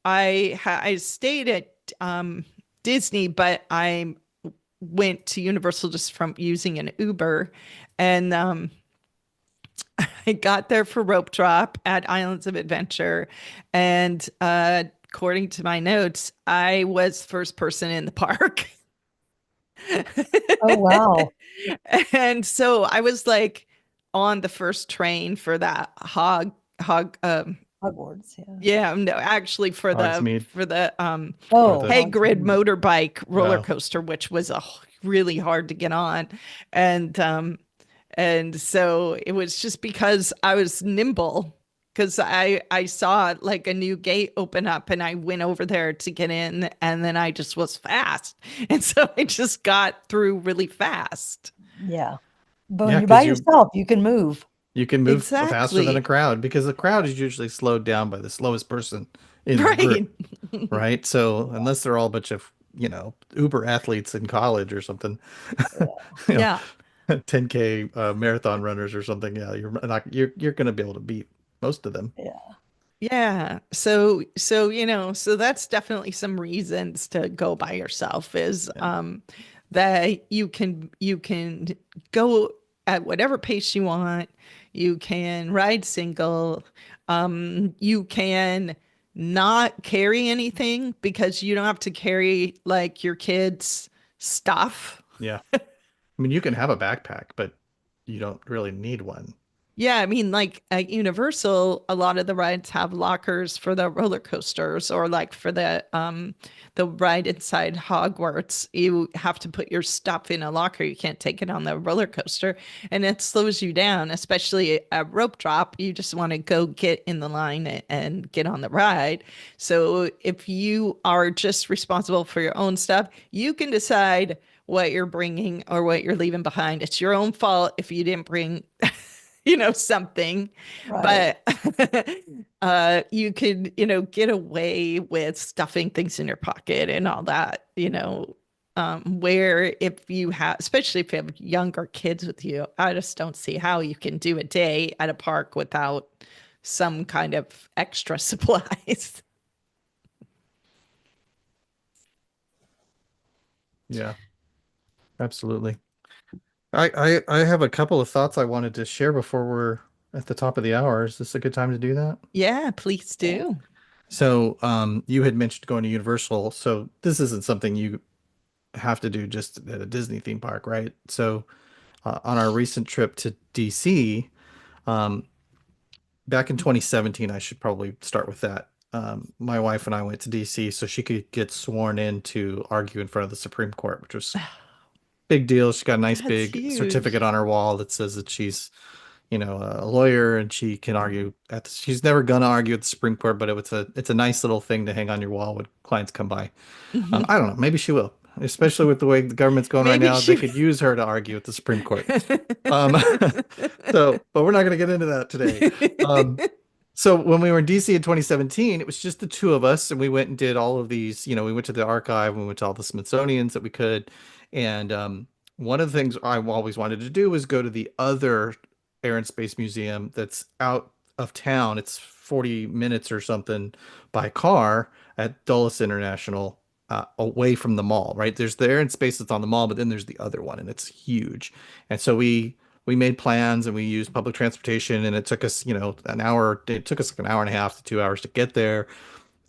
I stayed at Disney, but I went to Universal just from using an Uber, and I got there for rope drop at Islands of Adventure, and according to my notes, I was first person in the park. Oh, wow. And so I was like on the first train for that hog Hogwarts. Yeah. yeah, no, actually Hogsmeade for the or Oh, the Hagrid Hogsmeade. motorbike roller no. coaster, which was really hard to get on. And so it was just because I was nimble, because I saw like a new gate open up and I went over there to get in, and then I just was fast. And so I just got through really fast. Yeah. But when Yeah, you're by because yourself, you can move. you can move faster than a Exactly. crowd because the crowd is usually slowed down by the slowest person in the group, Right. right? So unless they're all a bunch of, Uber athletes in college or something, Yeah. you know, Yeah. 10K marathon runners or something. Yeah, you're going to be able to beat most of them. Yeah. Yeah. So that's definitely some reasons to go by yourself is Yeah. that you can go at whatever pace you want. You can ride single. You can not carry anything because you don't have to carry like your kids' stuff. Yeah. I mean, you can have a backpack, but you don't really need one. Yeah, I mean, like at Universal, a lot of the rides have lockers for the roller coasters, or like for the ride inside Hogwarts, you have to put your stuff in a locker. You can't take it on the roller coaster, and it slows you down, especially at rope drop. You just want to go get in the line and get on the ride. So if you are just responsible for your own stuff, you can decide what you're bringing or what you're leaving behind. It's your own fault if you didn't bring something, Right. but you could, get away with stuffing things in your pocket and all that, where if you have, especially if you have younger kids with you, I just don't see how you can do a day at a park without some kind of extra supplies. Yeah, absolutely. I have a couple of thoughts I wanted to share before we're at the top of the hour. Is this a good time to do that? Yeah, please Yeah. do. So, you had mentioned going to Universal. So this isn't something you have to do just at a Disney theme park, right? So, on our recent trip to DC, um, back in 2017, I should probably start with that. My wife and I went to DC so she could get sworn in to argue in front of the Supreme Court, which was big deal. She got a nice That's big certificate huge. on her wall that says that she's, a lawyer and she can argue she's never gonna argue at the Supreme Court, but it's a nice little thing to hang on your wall when clients come by. I don't know, maybe she will, especially with the way the government's going right Maybe now. They she. could use her to argue at the Supreme Court. Um, but we're not gonna get into that today. Um, so when we were in DC in 2017, it was just the two of us, and we went and did all of these. We went to the archive, we went to all the Smithsonian's that we could, and one of the things I always wanted to do was go to the other Air and Space Museum that's out of town. It's 40 minutes or something by car at Dulles International, away from the mall. Right, there's the Air and Space that's on the mall, but then there's the other one, and it's huge. And so we made plans and we used public transportation, and it took us, an hour. It took us like an hour and a half to 2 hours to get there.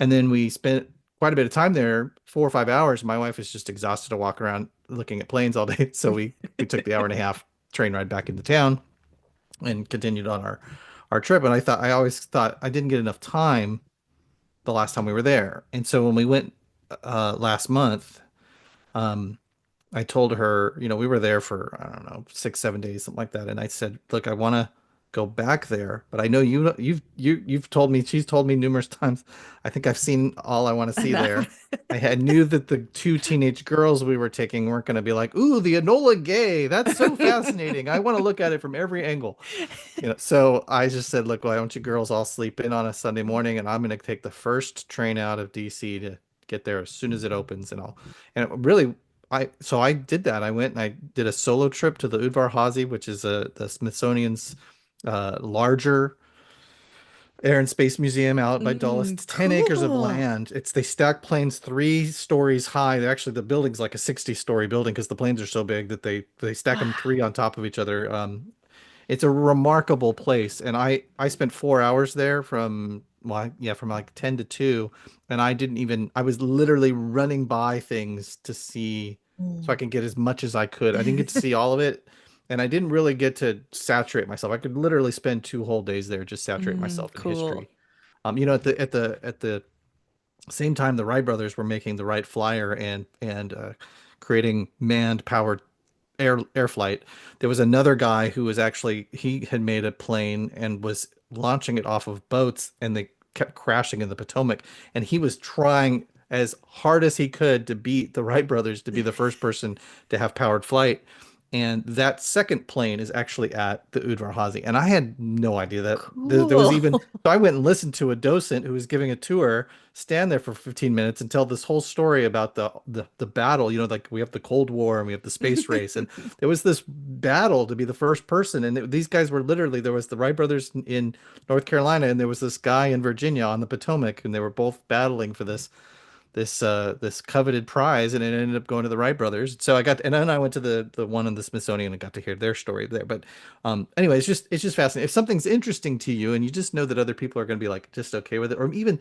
And then we spent quite a bit of time there, 4 or 5 hours. My wife is just exhausted to walk around looking at planes all day. So we took the hour and a half train ride back into town and continued on our trip. And I always thought I didn't get enough time the last time we were there. And so when we went last month, um, I told her, we were there for, I don't know, 6, 7 days, something like that. And I said, look, I want to go back there, but I know you've told me, she's told me numerous times, I think I've seen all I want to see there. Enough. I knew that the two teenage girls we were taking weren't going to be like, ooh, the Enola Gay. That's so fascinating. I want to look at it from every angle. So I just said, look, why don't you girls all sleep in on a Sunday morning, and I'm going to take the first train out of DC to get there as soon as it opens, and it really, I did that. I went and I did a solo trip to the Udvar Hazy, which is the Smithsonian's larger Air and Space Museum out by Dulles. It's 10 acres of Cool. land. They stack planes 3 stories high. Actually, the building's like a 60-story building because the planes are so big that they stack them Wow. three on top of each other. It's a remarkable place, and I spent 4 hours there from, well, yeah, from like 10 to 2, and I was literally running by things to see so I Mm. can get as much as I could. I didn't get to see all of it, and I didn't really get to saturate myself. I could literally spend 2 whole days there just saturating myself in Cool. history. At the same time, the Wright brothers were making the Wright Flyer and creating manned powered air flight. There was another guy who was actually, he had made a plane and was launching it off of boats, and they kept crashing in the Potomac, and he was trying as hard as he could to beat the Wright brothers to be the first person to have powered flight. And that second plane is actually at the Udvar-Hazy. And I had no idea that there was even, Cool. so I went and listened to a docent who was giving a tour, stand there for 15 minutes and tell this whole story about the battle. You know, like we have the Cold War and we have the space race. And there was this battle to be the first person. And these guys were literally, there was the Wright brothers in North Carolina, and there was this guy in Virginia on the Potomac, and they were both battling for this coveted prize, and it ended up going to the Wright brothers. So I got, and then I went to the one in the Smithsonian and got to hear their story there. But anyway, it's just fascinating. If something's interesting to you and you just know that other people are going to be like just okay with it, or even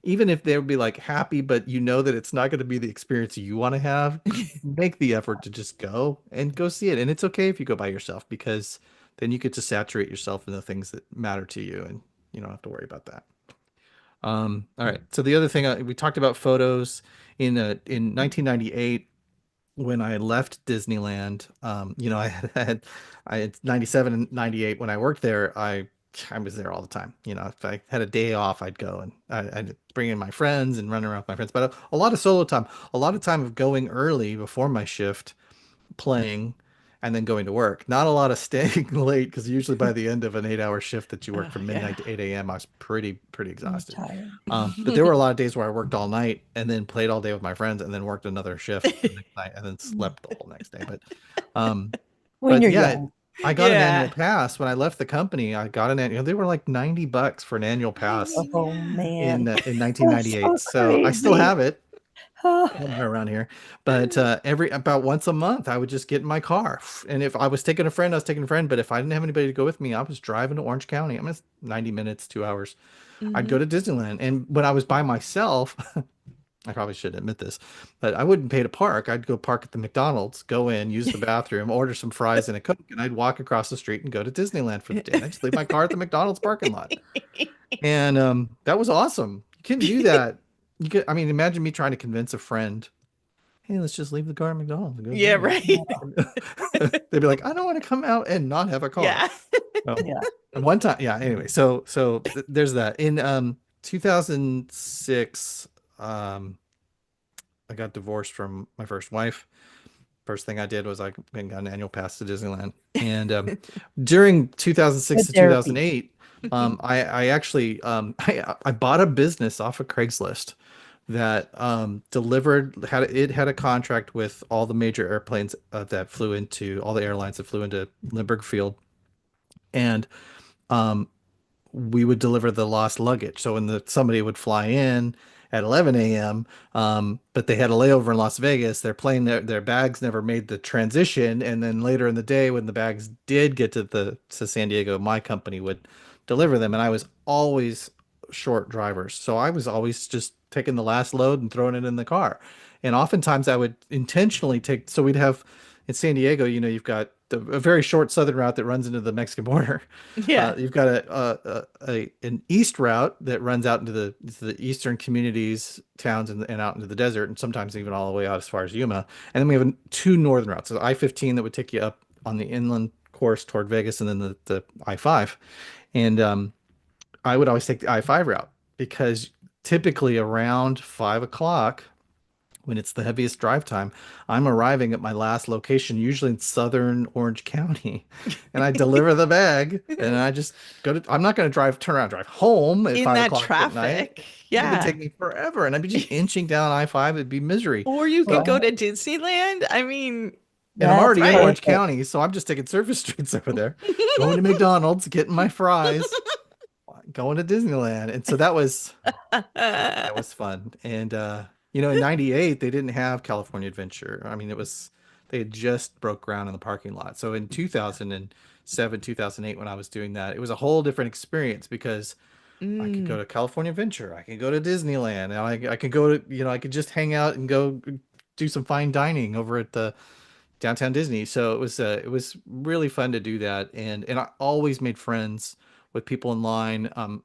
if they'll be like happy, but you know that it's not going to be the experience you want to have, make the effort to just go and go see it. And it's okay if you go by yourself, because then you get to saturate yourself in the things that matter to you, and you don't have to worry about that. All right. So the other thing, we talked about photos in 1998 when I left Disneyland. I had 97 and 98 when I worked there. I was there all the time. You know, if I had a day off, I'd go and I'd bring in my friends and run around with my friends. But a lot of solo time, a lot of time of going early before my shift, playing, and then going to work. Not a lot of staying late, because usually by the end of an 8-hour shift that you work Oh, from yeah. midnight to 8 a.m., I was pretty I'm exhausted. tired. But there were a lot of days where I worked all night and then played all day with my friends and then worked another shift the next night and then slept the whole next day. Um, When but you're yeah, young. I got an annual Yeah. pass when I left the company. I got an annual. They were like $90 for an annual pass I Oh know. man. in That's so 1998. So I still crazy. have it Oh, somewhere around here. But every about once a month, I would just get in my car. And if I was taking a friend, I was taking a friend. But if I didn't have anybody to go with me, I was driving to Orange County. I mean, it's 90 minutes, 2 hours. I'd go Mhm. to Disneyland. And when I was by myself, I probably shouldn't admit this, but I wouldn't pay to park. I'd go park at the McDonald's, go in, use the bathroom, order some fries and a Coke, and I'd walk across the street and go to Disneyland for the day. And I just leave my car at the McDonald's parking lot. And that was awesome. You can do that. You could, I mean, imagine me trying to convince a friend, hey, let's just leave the car at McDonald's and go to Yeah, Disneyland. right. They'd be like, I don't want to come out and not have a car. Yeah. Oh, yeah. and one time, yeah. Anyway, there's that. In 2006, I got divorced from my first wife. First thing I did was I went and got an annual pass to Disneyland. And during 2006 Good to therapy. 2008, I actually I bought a business off of Craigslist that delivered had a contract with all the major airplanes that flew into all the airlines that flew into Lindbergh Field, and um, we would deliver the lost luggage. So when somebody would fly in at 11 a.m., but they had a layover in Las Vegas, their bags never made the transition, and then later in the day when the bags did get to San Diego, my company would deliver them, and I was always short drivers, so I was always just taking the last load and throwing it in the car, and oftentimes I would intentionally take. So we'd have in San Diego, you know, you've got a very short southern route that runs into the Mexican border. Yeah. You've got an east route that runs out into the eastern communities, towns, and out into the desert, and sometimes even all the way out as far as Yuma. And then we have two northern routes. So I-15 that would take you up on the inland course toward Vegas, and then the I-5. And I would always take the I-5 route because typically around 5 o'clock, when it's the heaviest drive time, I'm arriving at my last location, usually in southern Orange County, and I deliver the bag, and I just I'm not going to turn around, drive home at In five that o'clock at night. traffic. It would Yeah. take me forever, and I'd be just inching down I-5. It'd be misery. Or you could So, go Right. to Disneyland. I mean, and I'm That's already in right. Orange perfect. County, so I'm just taking surface streets over there, going to McDonald's, getting my fries, going to Disneyland, and so that was fun. And in 98 they didn't have California Adventure. I mean, they had just broke ground in the parking lot. So in 2007, 2008 when I was doing that, it was a whole different experience because I could go Mm. to California Adventure, I could go to Disneyland, and I could go to, I could just hang out and go do some fine dining over at the downtown Disney. So it was really fun to do that, and I always made friends with people in line. I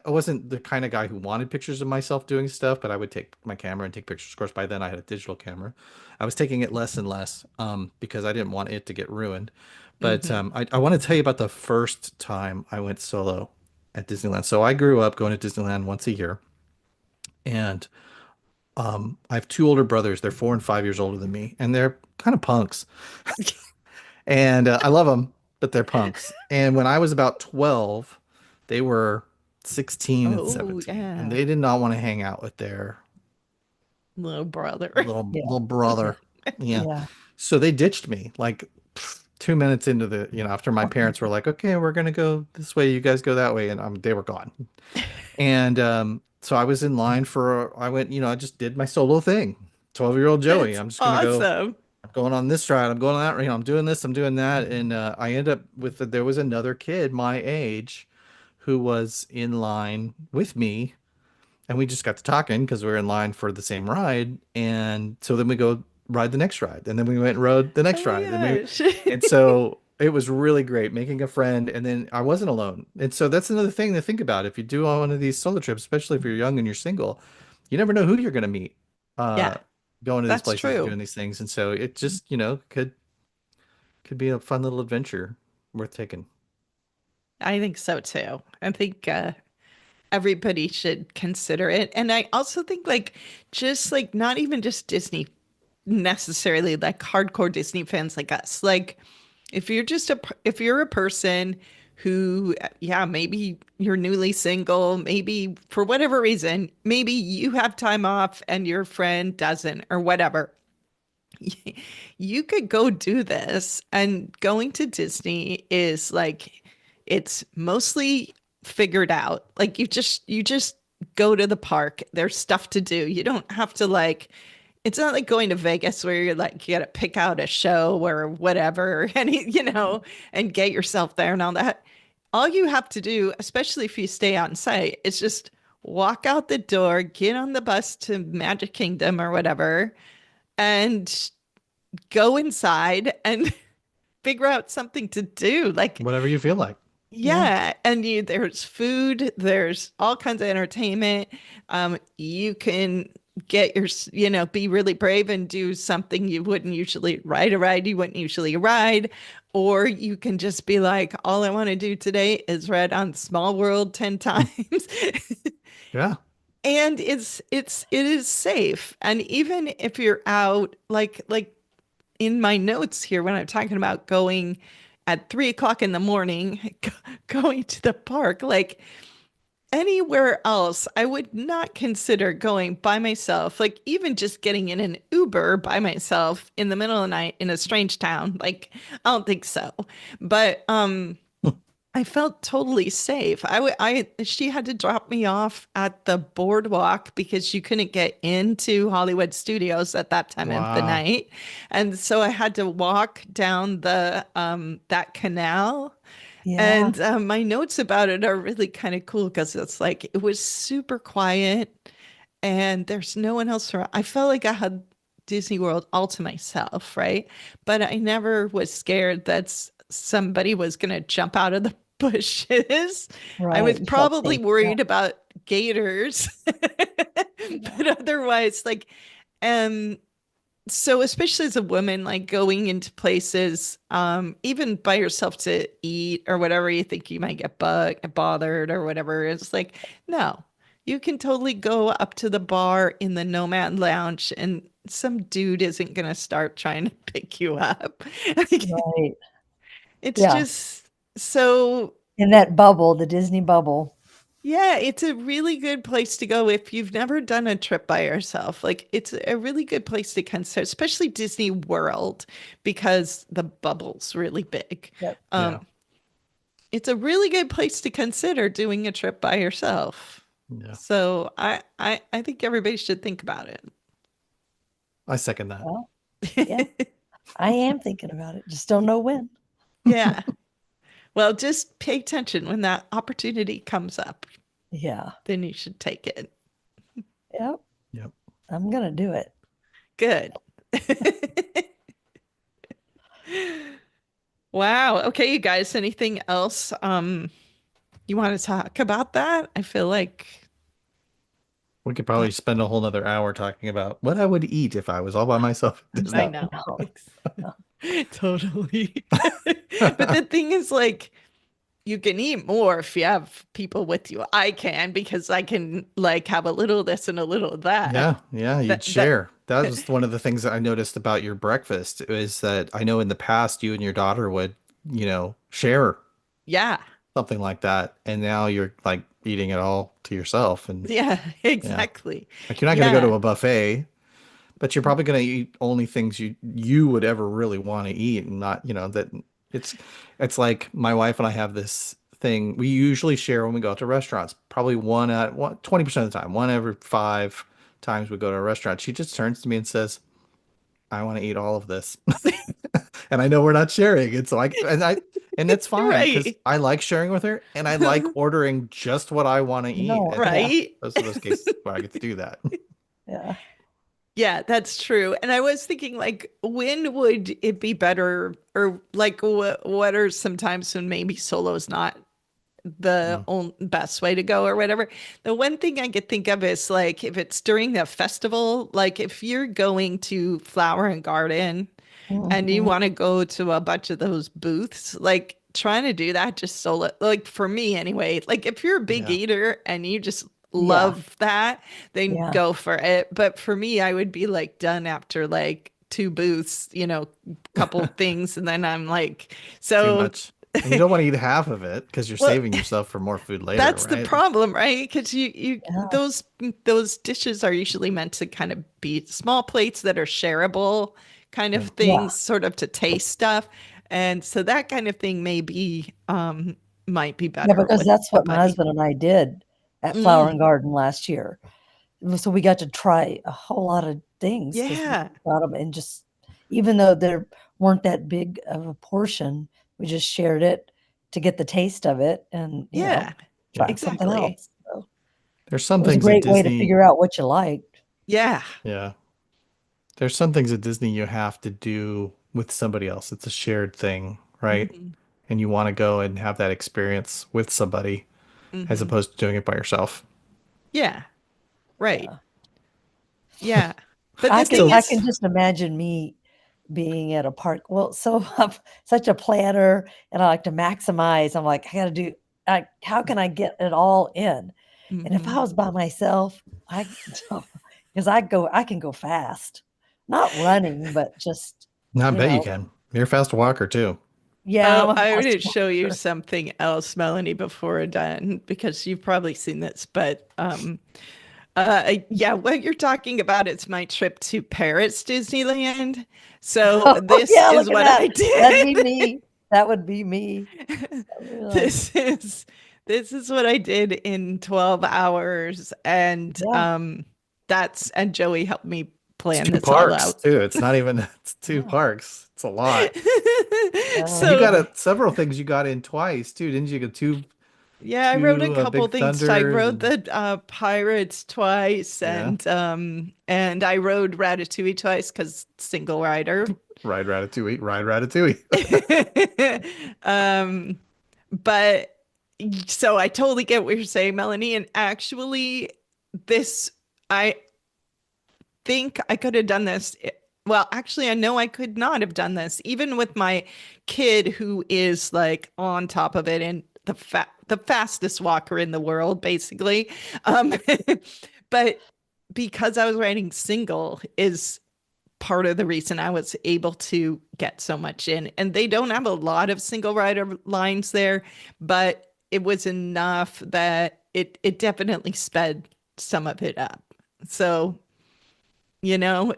wasn't the kind of guy who wanted pictures of myself doing stuff, but I would take my camera and take pictures. Of course, by then I had a digital camera. I was taking it less and less because I didn't want it to get ruined. But Hmm. I want to tell you about the first time I went solo at Disneyland. So I grew up going to Disneyland once a year, and I have two older brothers. They're 4 and 5 years older than me, and they're kind of punks. And I love them, but they're punks. And when I was about 12, they were 16 and Oh, 17, and yeah. they did not want to hang out with their Little brother. Yeah. little brother. Yeah. Yeah. So they ditched me like 2 minutes into the, after my parents were like, okay, we're gonna go this way, you guys go that way, and they were gone. And so I was in line I went, I just did my solo thing. 12-year-old Joey. That's I'm just gonna go. awesome. I'm going on this ride. I'm going on that. I'm doing this. I'm doing that. And I end up with there was another kid my age who was in line with me, and we just got to talking because we were in line for the same ride. And so then we go ride the next ride, and then we went and rode the Oh next my ride, gosh. and so it was really great making a friend. And then I wasn't alone, and so that's another thing to think about if you do one of these solo trips, especially if you're young and you're single. You never know who you're going to meet. Yeah, Uh, Going to these that's places and true. doing these things, and so it just could be a fun little adventure worth taking. I think so too. I think everybody should consider it. And I also think like just like not even just Disney necessarily like hardcore Disney fans like us. Like if you're a person who yeah, maybe you're newly single, maybe for whatever reason, maybe you have time off and your friend doesn't or whatever. You could go do this, and going to Disney is like it's mostly figured out. Like you just go to the park. There's stuff to do. You don't have to like it's not like going to Vegas where you're like you got to pick out a show or whatever and and get yourself there and all that. All you have to do, especially if you stay on site, is just walk out the door, get on the bus to Magic Kingdom or whatever, and go inside and figure out something to do. Like, Whatever you feel like. Yeah. yeah, and there's food, there's all kinds of entertainment. You can get be really brave and do something you wouldn't usually ride a ride you wouldn't usually ride, or you can just be like, all I want to do today is ride on Small World 10 times. Yeah. And it is safe. And even if you're out like in my notes here when I'm talking about going at 3 o'clock in the morning, going to the park, like anywhere else, I would not consider going by myself. Like even just getting in an Uber by myself in the middle of the night in a strange town, like I don't think so. But I felt totally safe. She had to drop me off at the boardwalk because you couldn't get into Hollywood Studios at that time of the Wow. night. And so I had to walk down that canal. Yeah. And my notes about it are really kind of cool because it's like it was super quiet and there's no one else around. I felt like I had Disney World all to myself, right? But I never was scared that somebody was going to jump out of the bushes. I Right. was You felt probably safe. Yeah. worried about gators, Yeah. but otherwise, like, um, so especially as a woman, like going into places, even by yourself to eat or whatever, you think you might get bothered or whatever. It's like, no, you can totally go up to the bar in the Nomad Lounge and some dude isn't gonna start trying to pick you up. Like, Right. it's Yeah. just so In that bubble, the Disney bubble. yeah, it's a really good place to go if you've never done a trip by yourself. Like it's a really good place to consider, especially Disney World, because the bubble's really big. Yep. Yeah. Um, it's a really good place to consider doing a trip by yourself. Yeah. So I think everybody should think about I second that. Well, yeah, it. I am thinking about it. Just don't know when. Yeah. Well, just pay attention when that opportunity comes up, Yeah. then you should take it. Yep. Yep. I'm gonna do it. Good. Wow. Okay, you guys, anything else you want to talk about that? I feel like We could probably spend a whole nother hour talking about what I would eat if I was all by myself at I Disney. know. No. Totally. But the thing is like you can eat more if you have people with you. I can because I can like have a little of this and a little of that. Yeah, yeah, you'd That share. That was one of the things that I noticed about your breakfast is that I know in the past you and your daughter would, share yeah. something like that, and now you're like eating it all to yourself, and Yeah, yeah, exactly. like you're not going to go Yeah. to a buffet, but you're probably going to eat only things you would ever really want to eat, and not, that it's it's like my wife and I have this thing we usually share when we go out to restaurants. Probably 20% of the time, one every 5 times we go to a restaurant. She just turns to me and says, "I want to eat all of this," and I know we're not sharing. And so and it's fine because Right. I like sharing with her, and I like ordering just what I want to eat, No, and yeah, Right. those are those cases where I get to do that. yeah. Yeah, that's true. And I was thinking, like, when would it be better, or like, what are some times when maybe solo is not the Mm. best way to go, or whatever? The one thing I could think of is like if it's during a festival, like if you're going to Flower and Garden and you Mhm. want to go to a bunch of those booths, like trying to do that just solo, like for me anyway, like if you're a big Yeah. eater and you just Yeah, love that, then yeah. go for it. But for me, I would be like done after like two booths, couple things, and then I'm like, Too so much. And you don't want to eat half of it because you're well, saving yourself for more food later, that's the right? problem, right? Because you Yeah, those dishes are usually meant to kind of be small plates that are shareable kind of Yeah. yeah, things, sort of to taste stuff. And so that kind of thing maybe might be yeah, better because with that's a what my buddy. husband and I did at Flower and Mm, Garden last year. So we got to try a whole lot of things because we yeah. got them and just even though there weren't that big of a portion, we just shared it to get the taste of it and, Yeah. Yeah. tried something Exactly. else. So There's some it was a things at great way to Disney. figure out what you liked. Yeah. Yeah. There's some things at Disney you have to do with somebody else. It's a shared thing, right? Hmm. And you want to go and have that experience with somebody as Hmm. opposed to doing it by yourself. Yeah. Right. Yeah. Yeah. But I the can thing So, I can is, just imagine me being at a park. Well, so I'm such a planner and I like to maximize. I'm like, I gotta do how can I get it all in? And if I mhm. was by myself, I because I can go fast. Not running, but just, I you bet you know, can. You're a fast walker too. yeah, I'm Oh, a I fast would show you walker. something else, Melanie, before we're done, because you've probably seen this, but yeah, what you're talking about is my trip to Paris Disneyland. So Oh this yeah, is look at what that. I That'd be did. me. That would be me. I'd be like, This is this is what I did in 12 hours, and yeah, and Joey helped me It's plan two this all parks out. too. It's not even, it's two yeah. parks. It's a lot. And Oh you So got boy. several things you got in twice too, didn't you? Get yeah, I wrote a two couple Big things. I Thunders wrote and the Pirates twice, yeah, and I rode Ratatouille twice because single rider. Ride Ratatouille, Ride Ratatouille. um, but so I totally get what you're saying, Melanie. And actually, this I think I could have done this. Well, actually, I know I could not have done this, even with my kid who is like on top of it and the fastest walker in the world, basically. Um, but because I was writing single is part of the reason I was able to get so much in. And they don't have a lot of single rider lines there, but it was enough that it definitely sped some of it up. So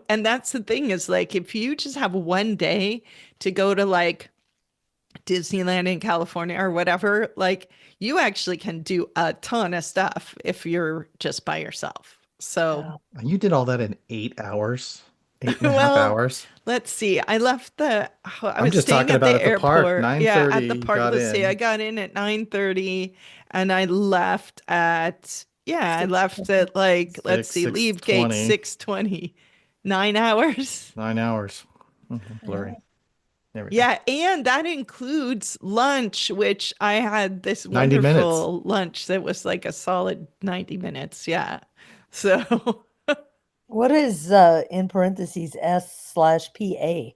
and that's the thing is like if you just have one day to go to like Disneyland in California or whatever, like you actually can do a ton of stuff if you're just by yourself. So, Yeah. You did all that in 8 hours, eight and a half well, hours. let's see. I I'm was just staying talking at about the at the park, airport. Yeah, at 9:30 the you park. got Let's see. I in. got in at 9:30 and I left at yeah, I Six. left at like let's see, Six leave gate 20, 6:20. 9 hours. 9 hours. Yeah. Blurry. There we go. Yeah, and that includes lunch, which I had this 90 minutes. wonderful lunch that was like a solid 90 minutes. Yeah. So, What is in parentheses S/PA?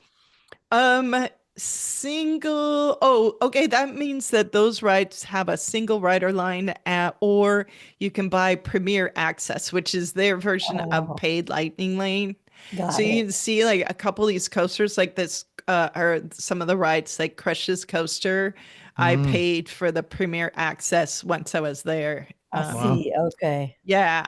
um, Single. Oh, okay. That means that those rides have a single rider line or you can buy Premier Access, which is their version of Oh, paid Lightning Lane. So got you it. can see like a couple of these coasters like this, or some of the rides like Crush's Coaster. I Mm, paid for the Premier Access once I was there. I wow. see. Okay. Yeah.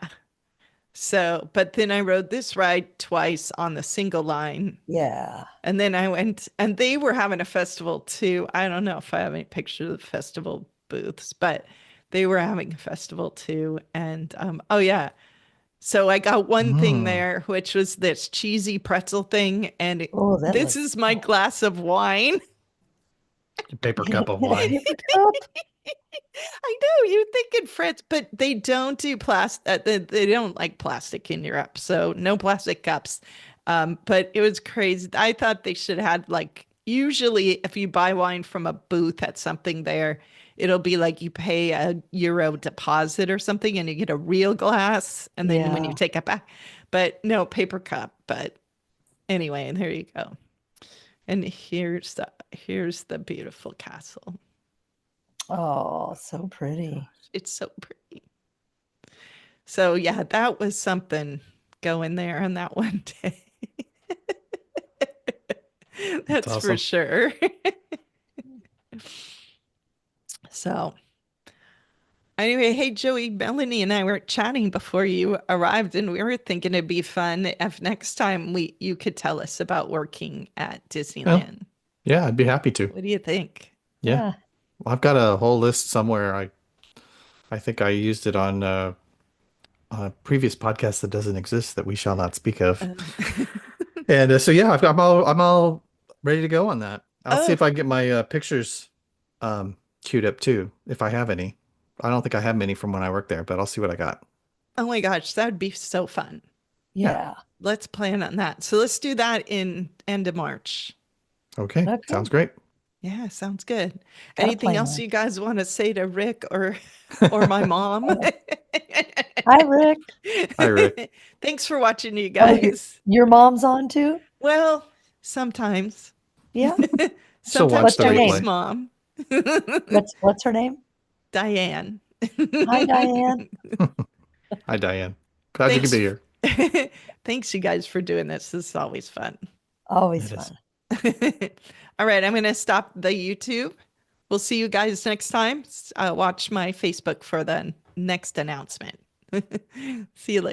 So, but then I rode this ride twice on the single line. Yeah. And then I went, and they were having a festival too. I don't know if I have any pictures of the festival booths, but they were having a festival too. And oh yeah, so I got one thing Mm. there, which was this cheesy pretzel thing, and Oh, that this looks is my cool. glass of wine. A paper In a, cup of in a wine. paper cup? I know you think it Fritz, but they don't do plastic. They don't like plastic in Europe, so no plastic cups. But it was crazy. I thought they should have had like usually if you buy wine from a booth at something there, it'll be like you pay a euro deposit or something, and you get a real glass, and then when you Yeah. take it back, but no paper cup. But anyway, and there you go. And here's the beautiful castle. Oh, so pretty. It's so pretty. So yeah, that was something going there on that one day. That's That's for awesome. sure. So anyway, hey Joey, Melanie and I were chatting before you arrived, and we were thinking it'd be fun if next time we you could tell us about working at Well, Disneyland. yeah, I'd be happy to. What do you think? Yeah. Yeah. Well, I've got a whole list somewhere. I think I used it on a previous podcast that doesn't exist that we shall not speak of. Uh, And so yeah, I'm all ready to go on that. I'll see oh, if I can get my pictures queued up too, if I have any. I don't think I have many from when I worked there, but I'll see what I got. oh my gosh, that would be so fun. Yeah. Yeah. Let's plan on that. So let's do that in end of March. Okay. Okay. Sounds great. Yeah, sounds good. Got a Anything else plan. you guys want to say to Rick or my mom? Hi, Rick. Hi, Rick. Thanks for watching, you Oh, guys. your mom's on too? Well, sometimes. Yeah. She'll watch Sometimes What's the her Joey's name? replay. mom. What's her name? Diane. Hi, Diane. Hi, Diane. Glad you could Thanks. be here. Thanks, you guys, for doing this. This is always fun. Always It is. fun. All right, I'm going to stop the YouTube. We'll see you guys next time. Watch my Facebook for the next announcement. See you later.